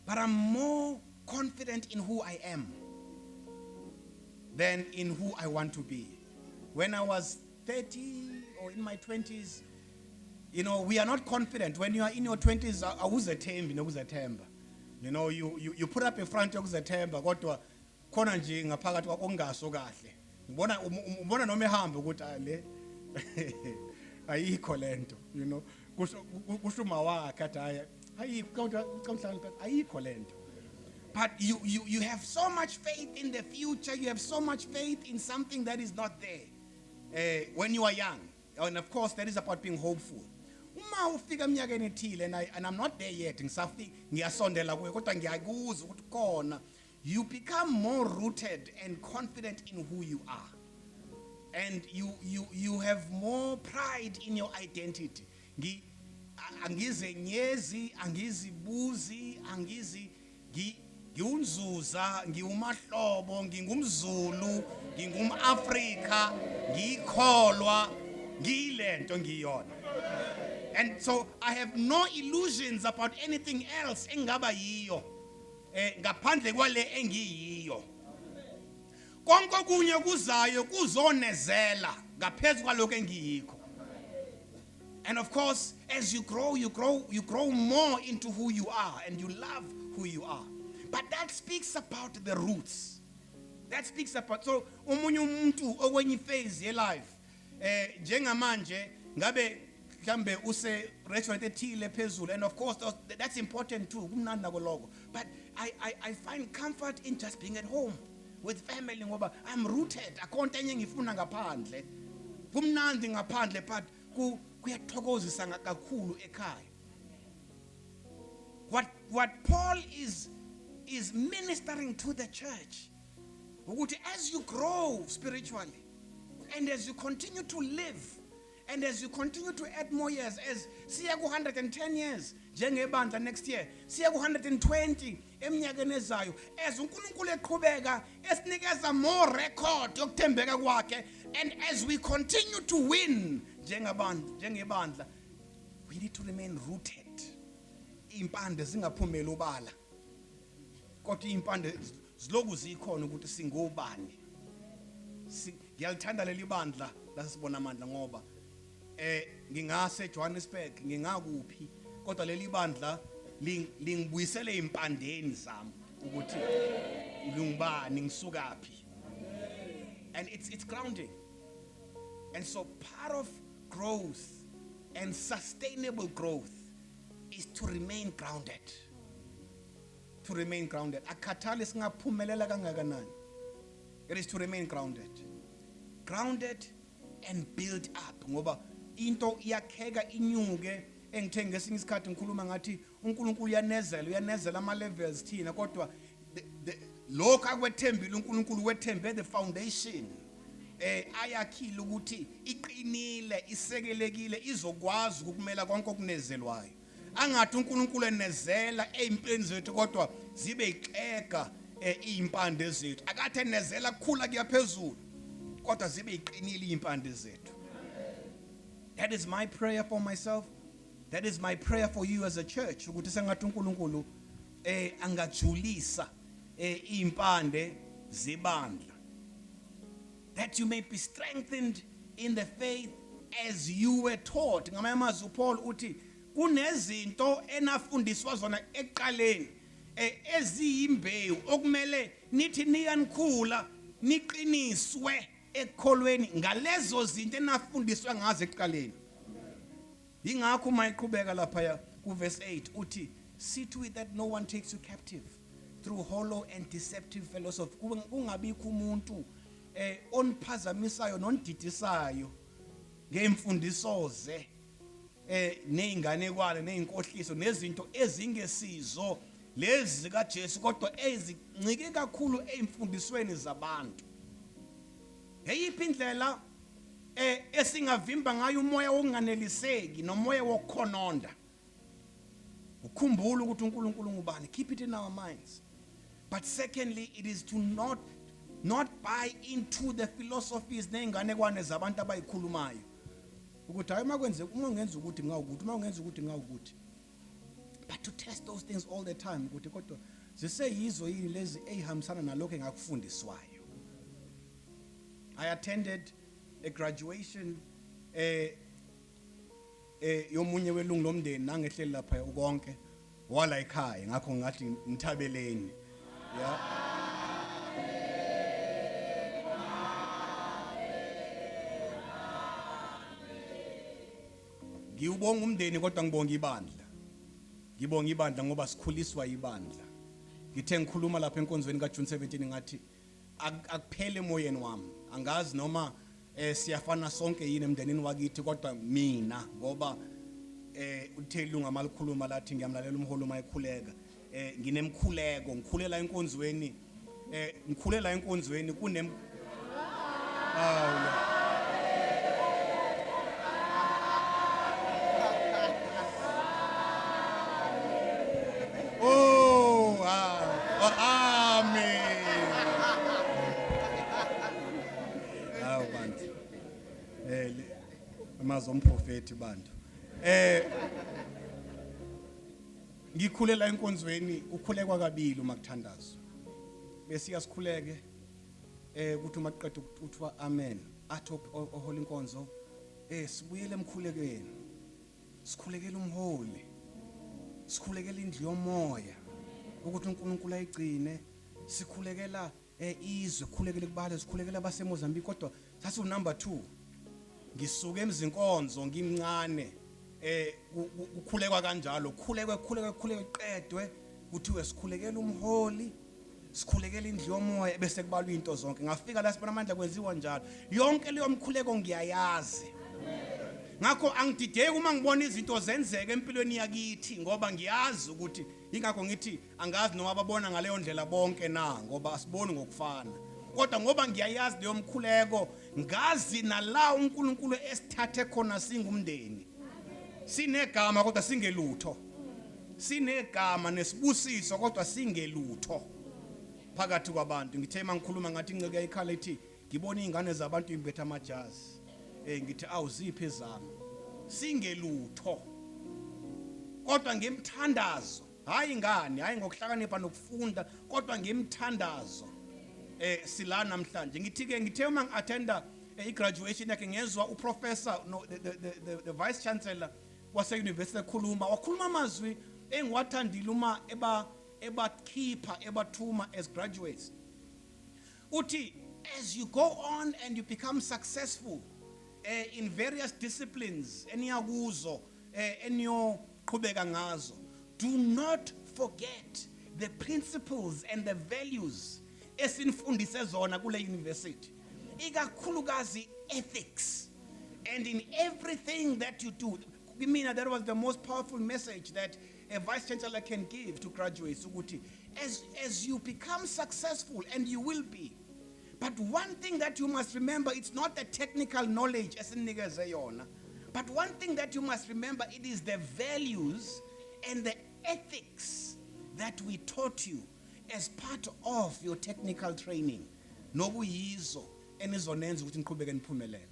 S2: But I'm more confident in who I am than in who I want to be. When I was 30 or in my 20s, you know, we are not confident. When you are in your 20s, awuzethembi. You know, you put up a front yokuzethemba kodwa khona nje ngaphakathi kwakho ongaso kahle. Ubona noma ehamba ukuthi ale ayikho lento, you know. Kusho uma wakhe athi ayikho lento. But you have so much faith in the future. You have so much faith in something that is not there when you are young. And of course, that is about being hopeful. Uma ufika eminyakeni ethile and I'm not there yet. Ngiyasondela kuwe kodwa ngiyakuzwa ukuthi khona. You become more rooted and confident in who you are. And you have more pride in your identity. Angize nyezi, angizibuzi, ngiunzuza, ngiumahlobo, ngingumZulu, ngingumAfrika, ngikholwa, ngilento ngiyona. And so I have no illusions about anything else engaba yiyo. Ngaphandle kwale engiyiyo. Konke kunye kuzayo kuzonezela ngaphezulu kwaloko engiyikho. And of course, as you grow more into who you are and you love who you are. But that speaks about the roots. That speaks about, so umunye umuntu okwenye phase ye life njengamanje ngabe mhlambe use restaurant ethile phezulu, and of course that's important too kumnandi nako lokho. But I find comfort in just being at home with family ngoba I'm rooted. Akhonto enye ngifuna ngaphandle. Kumnandi ngaphandle but kuyathokozisa kakhulu ekhaya. What Paul is ministering to the church, ukuthi as you grow spiritually and as you continue to live and as you continue to add more years, as siya ku 110 years njengebandla next year, siya ku 120 eminyakeni ezayo, as uNkulunkulu eqhubeka esinikeza more record yokuthembeka kwakhe, and as we continue to win njengebandla, we need to remain rooted. Impande zingaphumeli ubala kodwa impande ziloku zikhona ukuthi singobani. Ngiyalithanda leli bandla lasibona amandla ngoba ngingase Johannesburg ngingakuphi kodwa leli bandla lingibuyisele impandeni zami ukuthi ngingubani ngisukaphi. And it's grounding. And so part of growth and sustainable growth is to remain grounded. To remain grounded. Akhathali singaphumelela kangakanani. It is to remain grounded. Grounded and built up. Ngoba into iyakheka inyuke engithe ngesinye isikhathi ngikhuluma ngathi uNkulunkulu uyanezela ama levels thina kodwa lokho akwethembile uNkulunkulu wethembe the foundation. Ayakhile ukuthi iqinile, isekelekile, izokwazi ukumela konke okunezelwayo. Angathi uNkulunkulu enezela empeni zethu kodwa zibe ixega impande zethu. Akathi enezela kukhula kuyaphezulu kodwa zibe iqinile impande zethu. That is my prayer for myself. That is my prayer for you as a church. Ukuthi sengathi uNkulunkulu angajulisa impande zebandla. That you may be strengthened in the faith as you were taught. Ngamanye amazwi Paul uthi kunezinto enafundiswa zona eqaleni eziyimbewu okumele nithi niyanikhula niqiniswe ekholweni ngalezo zinto enafundiswa ngazo eqaleni. Ingakho mayiqhubeka lapha ku verse 8 uthi see to it that no one takes you captive through hollow and deceptive philosophy. Kungabikho umuntu oniphazamisayo nondidisayo ngemfundiso ze neinganekwane neinkohliso nezinto ezingesizo lezi zika Jesu kodwa ezincike kakhulu emfundisweni zabantu. Eyiphi indlela
S1: esingavimba ngayo umoya wokunganeliseki nomoya wokukhononda. Ukhumbula ukuthi uNkulunkulu ngubani. Keep it in our minds. But secondly, it is to not buy into the philosophies neinganekwane zabantu abayikhulumayo. Ukuthi hayi makwenze uma ungenza ukuthi ngawukuthi uma ungenza ukuthi ngawukuthi. But to test those things all the time ukuthi kodwa ziseyizo yini lezi ehambisana nalokho engakufundiswayo. I attended a graduation yomunye welungu lomndeni nangehleli lapha ukonke wala ekhaya ngakho ngathi ngithabeleni. Yeah. Ngiyubonga umndeni kodwa ngibonga ibandla. Ngibonga ibandla ngoba sikhuliswa ibandla. Ngithe ngikhuluma lapha enkonzweni kaJune 17 ngathi akuphele emoyeni wami. Angazi noma siyafana sonke yini emndenini wakithi kodwa mina ngoba uthe ilunga malikhuluma lathi ngiyamlalela umholi uma ekhuleka. Nginemkhuleko ngikhulela enkonzweni ngikhulela enkonzweni kunem amazomprofeti bantu ngikhulela enkonzweni ukhulekwa kabili uma kuthandazwa bese siyasikhuleke ukuthi uma qeda ukuthiwa amen athi ohola inkonzo sibuyele emkhulekweni sikhulekela umholi sikhulekela indlu yomoya ukuthi uNkulunkulu ayigcine sikhulekela izwe sikhulekela kubale sikhulekela abaseMozambique kodwa sathi number 2 ngisuke emzinkonzo ngimncane ukhulekwa kanjalo khulekwe qedwe kuthiwe sikhulekela umholi sikhulekela indlu yomoya bese kubalwa into zonke ngafika la sibona amandla kwenziwa njalo yonke leyo mkhuleko ngiyayazi ngakho angidideki uma ngibona izinto zenzeka empilweni yakithi ngoba ngiyazi ukuthi ingakho ngithi angazi noma babona ngaleyo ndlela bonke na ngoba asiboni ngokufana kodwa ngoba ngiyayazi leyo mkhuleko ngazi nala uNkulunkulu esithathe khona singumndeni sinegama kodwa singelutho sinegama nesibusiso kodwa singelutho phakathi kwabantu ngithe mangikhuluma ngathi inceke ayikhala ethi ngibona izingane zabantu imbetha amajazi ngithi awuziphi ezami singelutho kodwa ngemthandazo hayi ingane hayi ngokuhlakanipha nokufunda kodwa ngemthandazo sila namhlanje ngithi ke ngithe uma ngiattenda igraduation yakhe ngezwe uprofessor the vice chancellor wase university wakhuluma amazwi engiwathandile uma ebakhipha ebathuma as graduates uthi as you go on and you become successful in various disciplines eniyakuzo eniyoqhubeka ngazo do not forget the principles and the values esinifundise zona kule university ikakhulukazi ethics and in everything that you do. I mean, that was the most powerful message that a vice chancellor can give to graduates ukuthi as you become successful and you will be, but one thing that you must remember, it's not the technical knowledge esinikeze yona, but one thing that you must remember, it is the values and the ethics that we taught you as part of your technical training nokuyizo enizonenza ukuthi niqhubeke niphumelele.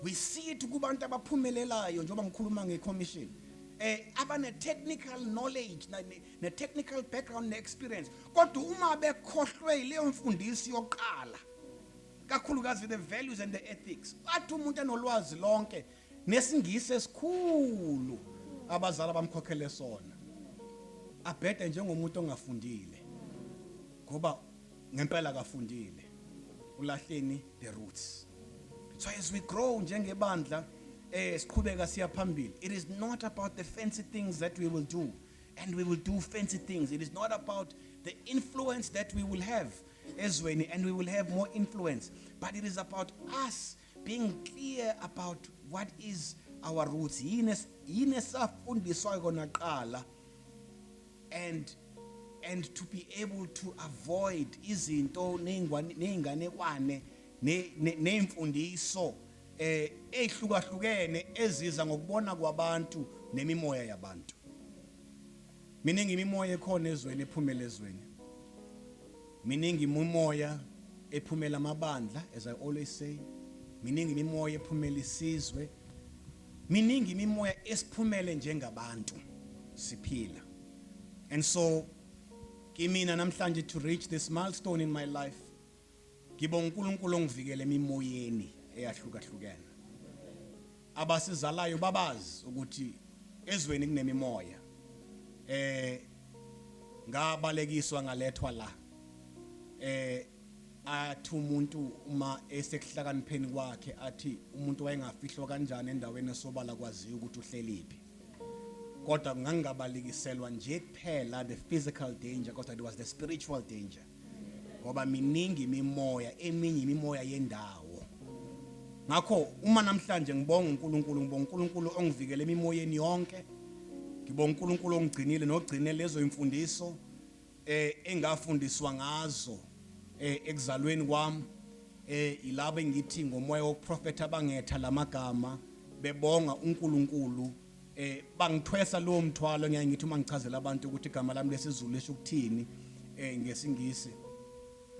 S1: We see it kubantu abaphumelelayo njengoba ngikhuluma ngecommission abane technical knowledge ne technical background ne experience kodwa uma bekhohlwe leyo mfundisi yoqala kakhulukazi the values and the ethics athi umuntu enolwazi lonke nesingisi esikhulu abazali bamkhokhele sona abhede njengomuntu ongafundile ngoba ngempela kafundile ulahleni the roots. So as we grow njengebandla siqhubeka siya phambili, it is not about the fancy things that we will do and we will do fancy things. It is not about the influence that we will have ezweni and we will have more influence, but it is about us being clear about what is our roots. Yini safundiswa kona qala and to be able to avoid izinto neinganekwane nemfundiso
S2: ehlukahlukene eziza ngokubona kwabantu nemimoya yabantu. Miningi imimoya ekhona ezweni ephumela ezweni. Miningi imimoya ephumela amabandla, as I always say. Miningi imimoya ephumela isizwe. Miningi imimoya esiphumele njengabantu siphila. And so kimina namhlanje to reach this milestone in my life, ngibonga uNkulunkulu ongivikele emimoyeni eyahlukahlukene. Abasizalayo babazi ukuthi ezweni kunemimoya. Ngabalekiswa ngalethwa la. Athi umuntu uma esekuhlakanipheni kwakhe athi umuntu wayengafihlwa kanjani endaweni esobala kwaziyo ukuthi uhlelephi. Kodwa ngangabalekiselwa nje kuphela the physical danger, kodwa it was the spiritual danger. Ngoba miningi imimoya, eminye imimoya yendawo. Ngakho uma namhlanje ngibonga uNkulunkulu ongivikele emimoyeni yonke. Ngibonga uNkulunkulu ongigcinile nogcine lezo imfundiso engafundiswa ngazo ekuzalweni kwami. Ilabo engithi ngomoya woprofeta abangetha lamagama bebonga uNkulunkulu. Bangithwesa lo mthwalo ngeke ngithi uma ngichazela abantu ukuthi igama lami lesizulu lesho ukuthini ngesingisi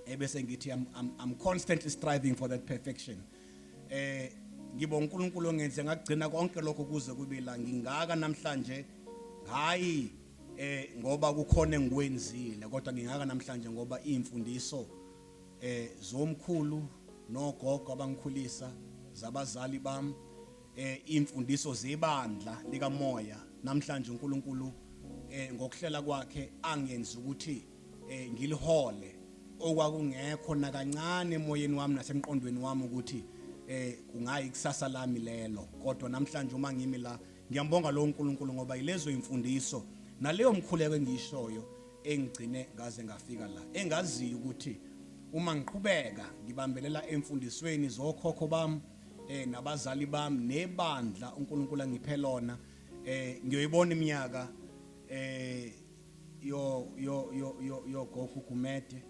S2: ebese ngithi I'm constantly striving for that perfection. Ngibonga uNkulunkulu ongenze ngagcina konke lokho kuze kube la ngingaka namhlanje hayi ngoba kukhona engikwenzile kodwa ngingaka namhlanje ngoba imfundiso zomkhulu nogogo abangikhulisa zabazali bami imfundiso zebandla lika moya namhlanje uNkulunkulu ngokuhlela kwakhe angenza ukuthi ngilihole okwakungekho nakancane emoyeni wami nasemqondweni wami ukuthi kungayi kusasa lami lelo. Kodwa namhlanje uma ngimi la ngiyambonga lo uNkulunkulu ngoba ilezo imfundiso naleyo mkhuleko engiyishoyo engigcine ngaze ngafika la engaziyo ukuthi uma ngiqhubeka ngibambelela emfundisweni zokhokho bami nabazali bami nebandla uNkulunkulu angiphe lona ngiyoyibona iminyaka yo gogo Gumede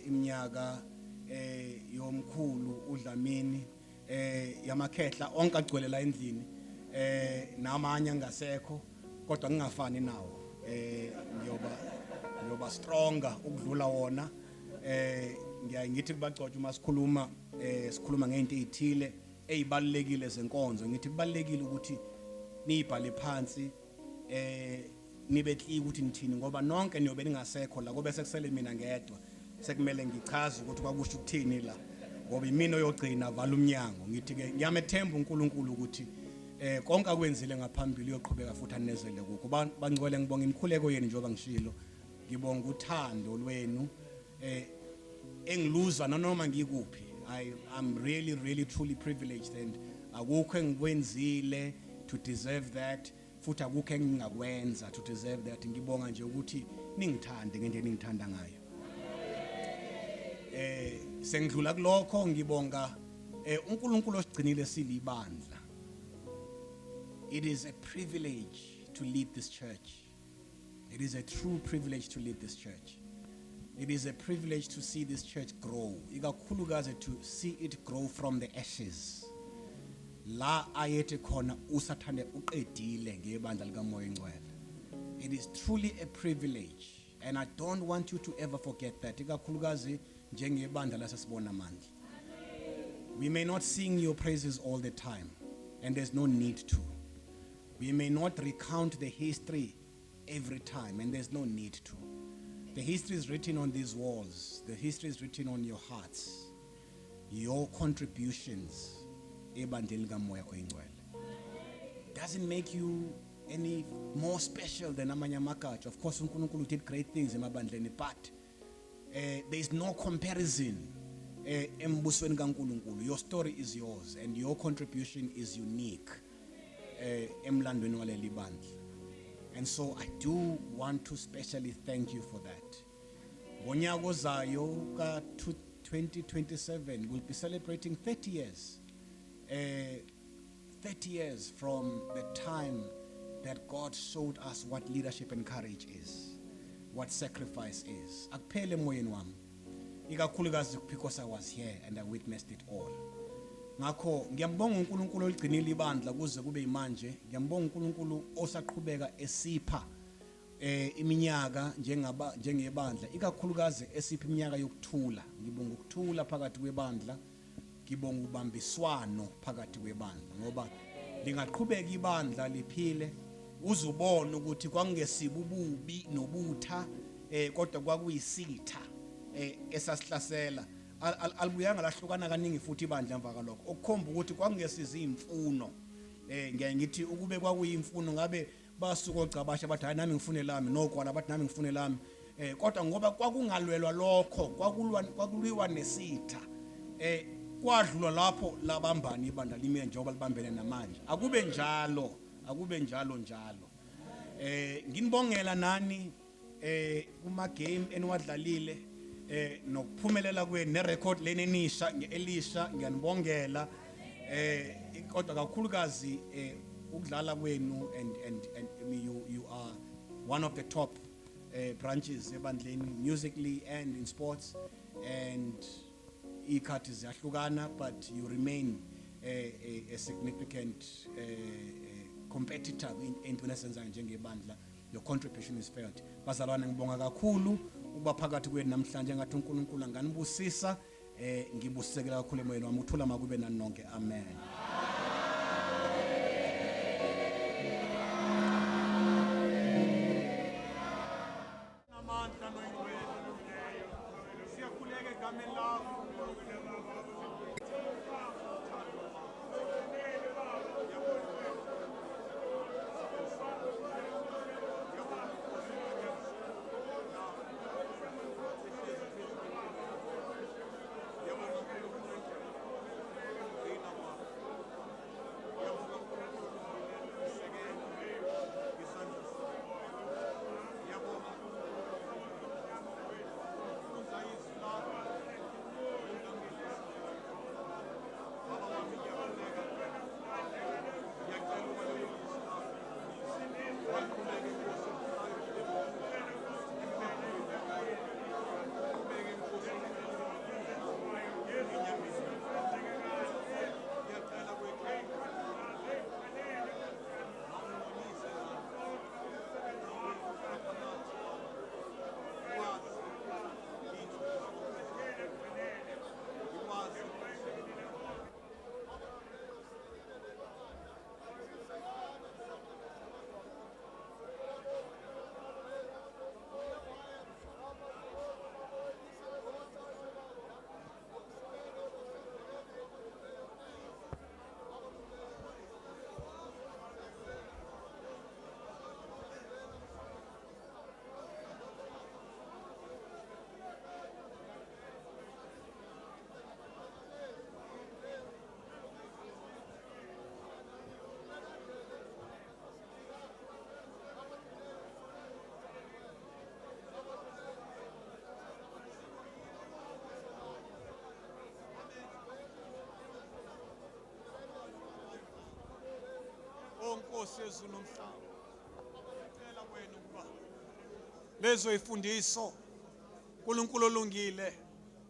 S2: iminyaka yomkhulu uDlamini yamakhehla onke agcwele la endlini namanye angasekho kodwa ngingafani nawo ngiyoba stronger ukudlula wona ngiyayithi kubagcotsha uma sikhuluma ngeinto ezithile ezibalekile zenkonzo ngithi kubalekile ukuthi nibhale phansi nibehliki ukuthi nithini ngoba nonke niyobe ningasekho la kobe sekusele mina ngedwa sekumele ngichaze ukuthi kwakusho ukuthini la ngoba imina oyogcina vala umnyango ngithi ke ngiyamethemba uNkulunkulu ukuthi konke akwenzile ngaphambili uyoqhubeka futhi anezele kukho bangcwele ngibonga imkhuleko yenu njengoba ngishilo ngibonga uthando lwenu engiluzwa nanoma ngikuphi I'm really truly privileged and akukho engikwenzile to deserve that futhi akukho engingakwenza to deserve that ngibonga nje ukuthi ningithande ngendlela ningithanda ngayo sengidlula kulokho ngibonga uNkulunkulu osigcinile silibandla. It is a privilege to lead this church. It is a true privilege to lead this church. It is a privilege to see this church grow. Ikakhulukazi to see it grow from the ashes. La ayethe khona usathane uqedile ngebandla likaMoya Engcwele. It is truly a privilege and I don't want you to ever forget that. Ikakhulukazi njengebandla lasesibona amandla. We may not sing your praises all the time and there's no need to. We may not recount the history every time and there's no need to. The history is written on these walls. The history is written on your hearts. Your contributions ebandleni kaMoya Oyingcwele doesn't make you any more special than amanye amagatsha. Of course uNkulunkulu did great things emabandleni but there is no comparison embusweni kaNkulunkulu. Your story is yours and your contribution is unique emlandweni waleli bandla. And so I do want to specially thank you for that. Ngonyaka ozayo ka 2027 we'll be celebrating 30 years. 30 years from the time that God showed us what leadership and courage is, what sacrifice is. Akuphele emoyeni wami. Ikakhulukazi because I was here and I witnessed it all. ngakho ngiyambonga uNkulunkulu oligcinile ibandla kuze kube manje. Ngiyambonga uNkulunkulu osaqhubeka esipha iminyaka njengebandla, ikakhulukazi esipha iminyaka yokuthula. Ngibonga ukuthula phakathi kwebandla, ngibonga ubambiswano phakathi kwebandla, ngoba lingaqhubeka ibandla liphile uzubona ukuthi kwangesiba ububi nobutha kodwa kwakuyisitha esasihlasela. Alibuyanga lahlukana kaningi futhi ibandla emva kalokho, okukhomba ukuthi kwangesiza imfuno. Ngiye ngithi ukube kwakuyimfuno ngabe basuka ogcabasha bathi hayi nami ngifune lami, nogwala bathi nami ngifune lami, kodwa ngoba kwakungalwelwa lokho, kwakuliwa nesitha, kwadlula lapho labambani ibandla lime njengoba libambene namanje. Akube njalo njalo. Nginibongela nani kuma game eniwadlalile, nokuphumelela kwenu nerecord lenenisha ngeElisha, ngiyanibongela. Kodwa kakhulukazi ukudlala kwenu, and you are one of the top branches ebandleni, musically and in sports, and ikhathi ziyahlukana, but you remain a significant competitor entweni esenzayo njengebandla. Your contribution is felt. Bazalwane, ngibonga kakhulu ukuba phakathi kwenu namhlanje. Ngathi uNkulunkulu anganibusisa, ngibusisekela kakhulu emoyeni wami. Uthula makube nani nonke. Amen.
S1: Nkosi yezulu nomhlaba, ngicela wena ukuba lezo ifundiso uNkulunkulu olungile,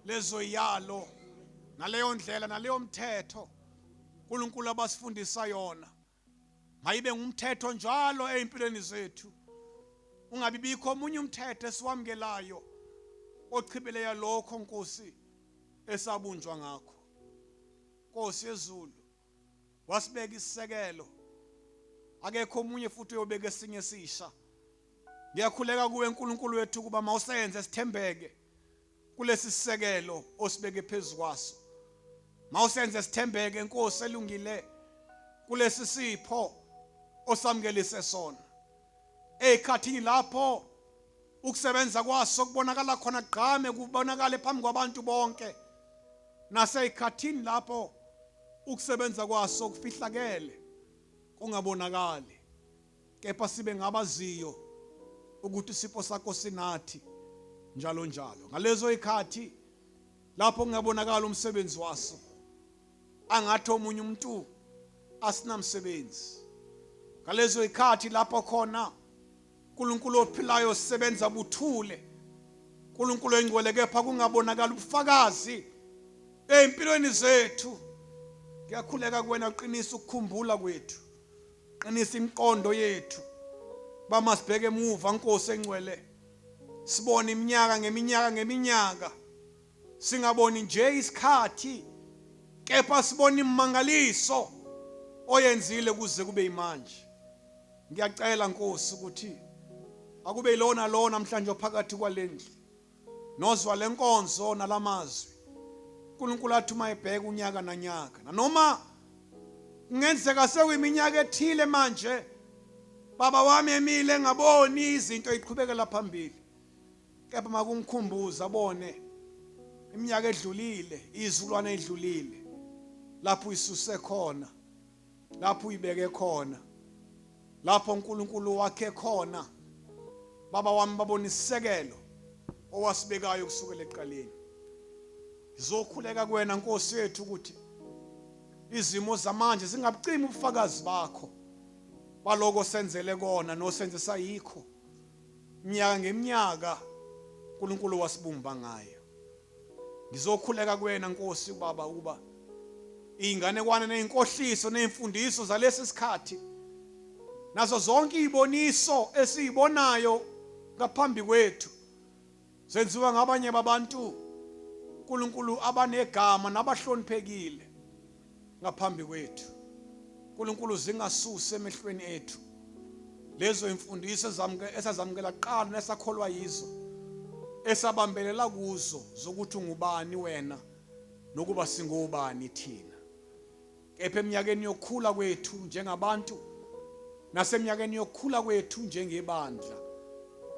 S1: lezo iyalo naleyo ndlela naleyo mthetho uNkulunkulu abasifundisa yona, mayibe ngumthetho njalo empilweni zethu. Ungabi bikho omunye umthetho esiwamukelayo ochibeleya lokho Nkosi esabunjwa ngakho. Nkosi yezulu, wasibeka isisekelo, akekho omunye futhi uyobeka esinye sisha. Ngiyakhuleka kuwe uNkulunkulu wethu kuba mawusenze sithembeke kulesi sisekelo osibeke phezukwaso. Mawusenze sithembeke Nkosi elungile kulesi sipho osamkelise sona. Ekhathini lapho ukusebenza kwaso kubonakala khona gqame, kubonakala phambi kwabantu bonke. Nasekhathini lapho ukusebenza kwaso kufihlakele kungabonakali, kepha sibe ngabaziyo ukuthi isipho sakho sinathi njalo njalo. Ngalezo ikhathi lapho kungabonakala umsebenzi waso, angathi omunye umuntu asinamsebenzi. Ngalezo ikhathi lapho khona uNkulunkulu ophilayo sisebenza buthule, uNkulunkulu engcwele, kepha kungabonakala ubufakazi empilweni zethu Ngiyakhuleka kuwena uqinisa ukukhumbula kwethu. Qinisa imiqondo yethu. Bamasibheke emuva Nkosi engcwele. Sibone iminyaka ngeminyaka. Singaboni nje isikhathi, kepha sibone imangaliso oyenzile kuze kube imanje. Ngiyacela Nkosi ukuthi akube ilona namhlanje phakathi kwalendlu. Nozwa lenkonzo nalamazwi. uNkulunkulu athi mayebheka unyaka nanyaka. Noma kungenzeka sekuyiminyaka ethile manje, baba wami emile ngaboni izinto iqhubekela phambili. Kepha makungikhumbuza abone iminyaka edlulile, izizukulwane edlulile. Lapho isuse khona, lapho uyibeke khona, lapho uNkulunkulu wakhe khona. Baba wami babona isisekelo owasibekayo kusukela eqaleni. Ngizokhuleka kuwena Nkosi yethu ukuthi izimo zamanje zingabucimi ubufakazi bakho baloko senzele kona nosenzisa yikho. Iminyaka ngeminyaka uNkulunkulu wasibumba ngayo. Ngizokhuleka kuwena Nkosi baba ukuba inganekwane neinkohliso neimfundiso zalesi sikhathi nazo zonke iziboniso esizibonayo ngaphambi kwethu zenziwa ngabanye babantu uNkulunkulu abanegama nabahloniphekile ngaphambi kwethu. uNkulunkulu zingasuse emehlweni ethu lezo imfundiso esazamukela kuqala nesakholwa yizo, esabambelela kuzo zokuthi ungubani wena nokuba singobani thina. Kepha eminyakeni yokukhula kwethu njengabantu naseminyakeni yokukhula kwethu njengebandla,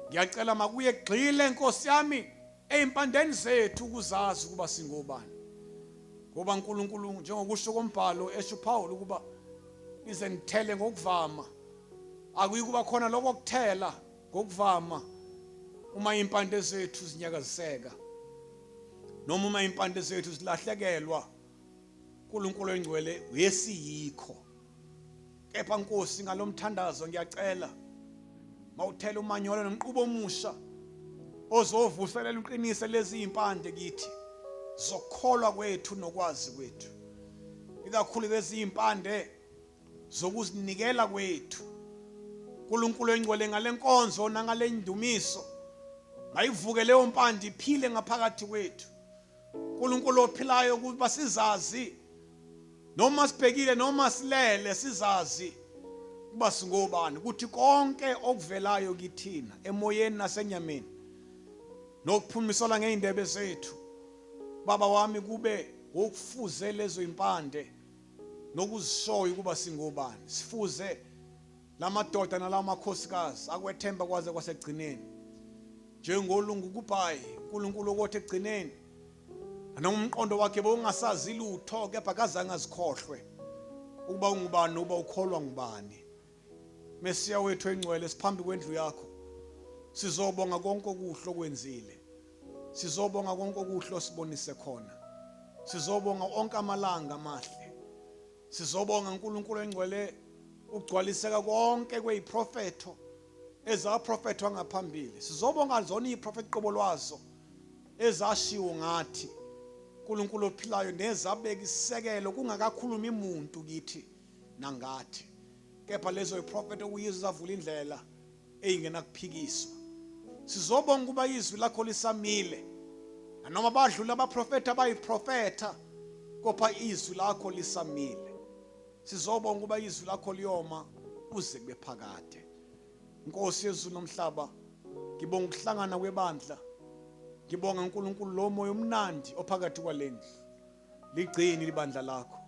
S1: ngiyacela makuye gxile Nkosi yami eimpandeni zethu ukuzazi ukuba singobani. Ngoba uNkulunkulu njengokusho kombhalo esho Paul ukuba ize ngithele ngokuvama, akuyikuba khona lokho kuthela ngokuvama uma impande zethu zinyakaziseka noma uma impande zethu zilahlekelwa. uNkulunkulu engcwele yesiyikho. Kepha Nkosi ngalomthandazo ngiyacela mawuthela umanyolo nomqubo omusha ozovuselela uqinise lezi impande kithi zokholwa kwethu nokwazi kwethu, ikakhulu lezi impande zokuzinikela kwethu. uNkulunkulu engcwele ngalenkonzo nangale ndumiso mayivuke leyo mpande iphile ngaphakathi kwethu. uNkulunkulu ophilayo ukuba sizazi noma sibhekile noma silele sizazi kuba singobani, ukuthi konke okuvelayo kithina emoyeni nasenyameni nokuphumisela ngeindebe zethu baba wami kube ukufuze lezo impande nokuzishoya ukuba singobani. Sifuze lamadoda nalamakhosikazi akwethemba kwaze kwasegcineni njengolungu kuBhayi uNkulunkulu okothi egcineni noma umqondo wakhe bongasazi lutho kepha kazange azikhohlwe ukuba ungubani uba ukholwa ngubani. Mesiya wethu engcwele siphambi kwendlu yakho sizobonga konke okuhle okwenzile, sizobonga konke okuhle osibonise khona, sizobonga onke amalanga amahle, sizobonga uNkulunkulu engcwele ukugcwaliseka konke kweyiprofeto ezaprofethwa ngaphambili, sizobonga zona iziprofeto qobo lwazo ezashiwo ngathi uNkulunkulu ophilayo nezabeka isekelo kungakakhulumi umuntu kithi nangathi, kepha lezo iprofeto okuyizo zavula indlela eyingena kuphikiswa. Sizobonga kuba izwi lakho lisamile noma badlula abaprofeta bayiprofeta kopha izwi lakho lisamile. Sizobonga kuba izwi lakho liyoma uze kube phakade. Nkosi yezulu nomhlaba ngibonga ukuhlangana kwebandla, ngibonga uNkulunkulu lo moya omnandi ophakathi kwalendlu. Ligcini libandla lakho,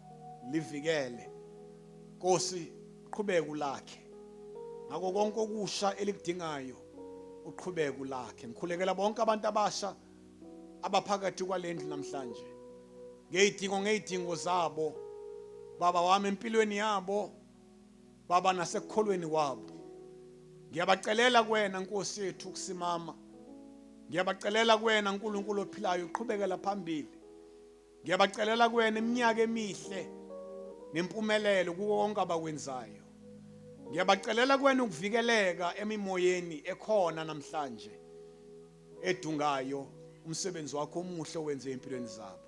S1: livikele Nkosi, uqhubeke ulakhe ngako konke okusha elikudingayo, uqhubeke ulakhe. Ngikhulekela bonke abantu abasha abaphakathi kwalendlu namhlanje ngeyidingo zabo baba wami empilweni yabo baba nasekukholweni kwabo. Ngiyabacelela kuwena Nkosi yethu ukusimama, ngiyabacelela kuwena uNkulunkulu ophilayo uqhubekela phambili, ngiyabacelela kuwena iminyaka emihle nempumelelo kuko konke abakwenzayo. Ngiyabacelela kuwena ukuvikeleka emimoyeni ekhona namhlanje edungayo umsebenzi wakho omuhle owenze empilweni zabo.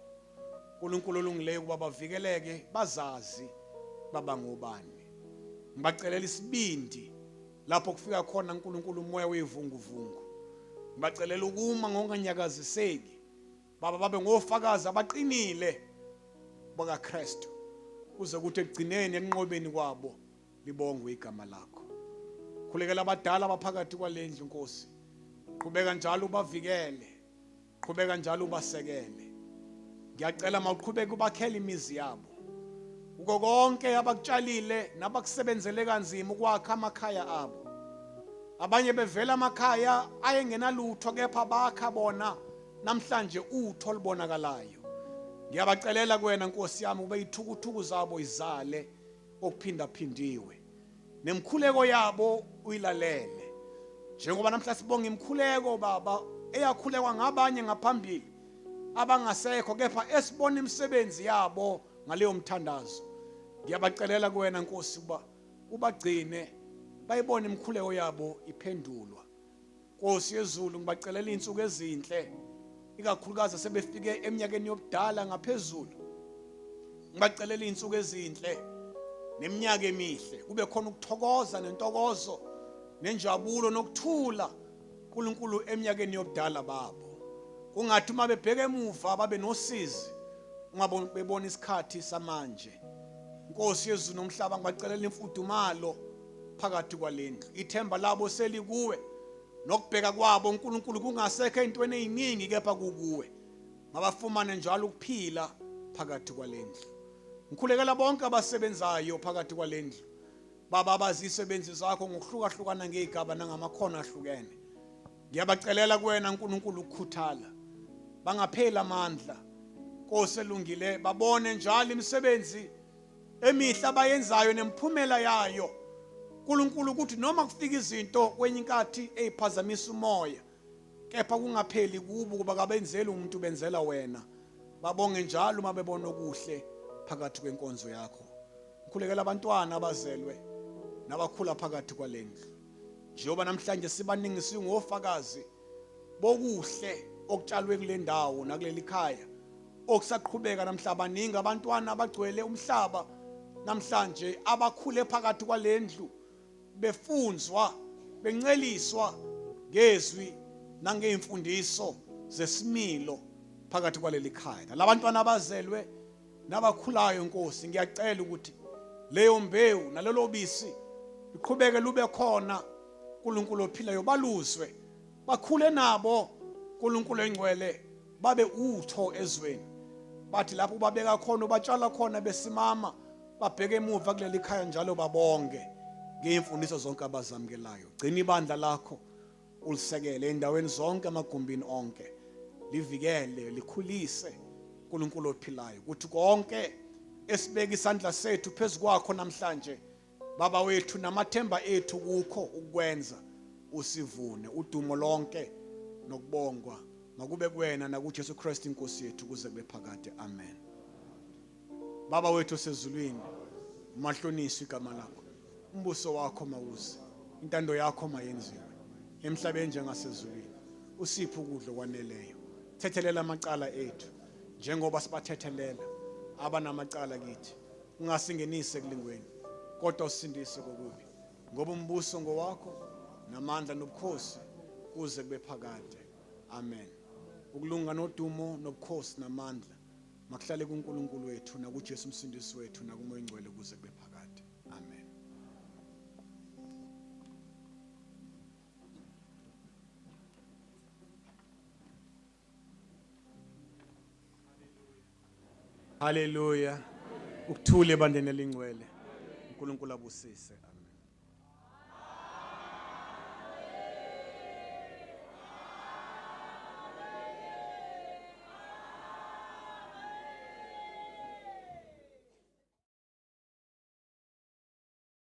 S1: uNkulunkulu olungileyo ukuba bavikeleke bazazi baba ngobani. Ngibacelela isibindi lapho kufika khona uNkulunkulu umoya wevunguvungu. Ngibacelela ukuma ngokunganyakaziseki baba babe ngofakazi abaqinile baka Kristu kuze kuthi ekugcineni enqobeni kwabo libongwe igama lakho. Khulekela abadala abaphakathi kwalendlu Nkosi. Qhubeka njalo ubavikele, qhubeka njalo ubasekele. Ngiyacela mawuqhubeka ubakhela imizi yabo. Uko konke abakutshalile nabakusebenzele kanzima ukwakha amakhaya abo. Abanye bevela amakhaya ayengenalutho kepha bakha bona namhlanje utho libonakalayo. Ngiyabacelela kuwena Nkosi yami ube ithukuthuku zabo izale okuphinda phindiwe. Nemkhuleko yabo uyilalele. Njengoba namhla sibonga imkhuleko baba eyakhulekwa ngabanye ngaphambili abangasekho kepha esibona imisebenzi yabo ngaleyo mthandazo. Ngiyabacelela kuwena Nkosi kuba ubagcine bayibone imkhuleko yabo iphendulwa. Nkosi yezulu ngibacelela insuku ezinhle ikakhulukazi sebefike eminyakeni yobudala ngaphezulu. Ngibacelela insuku ezinhle neminyaka emihle kube khona ukuthokoza nentokozo nenjabulo nokuthula uNkulunkulu eminyakeni yobudala babo. Kungathi uma bebheka emuva babe nosizi ungaboni bebona isikhathi samanje. Nkosi yezulu nomhlaba ngibacelela imfudumalo phakathi kwalendlu. Ithemba labo selikuwe nokubheka kwabo uNkulunkulu kungasekho ezintweni eziningi kepha kukuwe. Ngabafumane njalo ukuphila phakathi kwalendlu. Ngikhulekela bonke abasebenzayo phakathi kwalendlu. Baba abazisebenzi zakho ngokuhlukahlukana ngegaba nangamakhono ahlukene. Ngiyabacelela kuwena uNkulunkulu ukukhuthala. Bangaphela amandla. Nkosi elungile babone njalo imisebenzi emihle abayenzayo nemphumela yayo. uNkulunkulu ukuthi noma kufika izinto kwenye inkathi eziphazamisa umoya kepha kungapheli kubo kuba kabenzeli umuntu benzela wena. Babonge njalo uma bebona okuhle phakathi kwenkonzo yakho. Ngikhulekela abantwana abazelwe nabakhula phakathi kwalendlu. Njengoba namhlanje sibaningisi ngofakazi bokuhle okutshalwe kule ndawo nakuleli khaya okusaqhubeka namhlanje baningi abantwana abagcwele umhlaba namhlanje abakhule phakathi kwalendlu befunzwa benceliswa ngezwi nangeimfundiso zesimilo phakathi kwaleli khaya. Labantwana abazelwe nabakhulayo Nkosi ngiyacela ukuthi leyo mbewu nalelo bisi iqhubeke lube khona uNkulunkulu ophilayo baluzwe bakhule nabo uNkulunkulu engcwele babe utho ezweni. Bathi lapho babeka khona batshala khona besimama babheke emuva kuleli khaya njalo babonge ngeimfundiso zonke abazamkelayo. Gcina ibandla lakho ulisekele endaweni zonke amagumbini onke. Livikele likhulise uNkulunkulu ophilayo ukuthi konke esibeka isandla sethu phezukwakho namhlanje baba wethu namathemba ethu kukho ukwenza usivune. Udumo lonke nokubongwa makube kuwena nakuJesu Kristu inkosi yethu kuze kube phakade. Amen. Baba wethu osezulwini mahloniswe igama lakho. Umbuso wakho mawuze. Intando yakho mayenziwe emhlabeni njengasezulwini. Usipho ukudla kwaneleyo. Thethelela amacala ethu njengoba sibathethelela abanamacala kithi. Ungasingenise kulingweni kodwa usindise kokubi. Ngoba umbuso ngowakho namandla nobukhosi kuze kube phakade. Amen. Ukulunga nodumo nobukhosi namandla makuhlale kuNkulunkulu wethu nakuJesu umsindisi wethu nakuMoya Oyingcwele kuze kube phakade. Amen. Hallelujah. Ukuthule bandene lingcwele. uNkulunkulu abusise.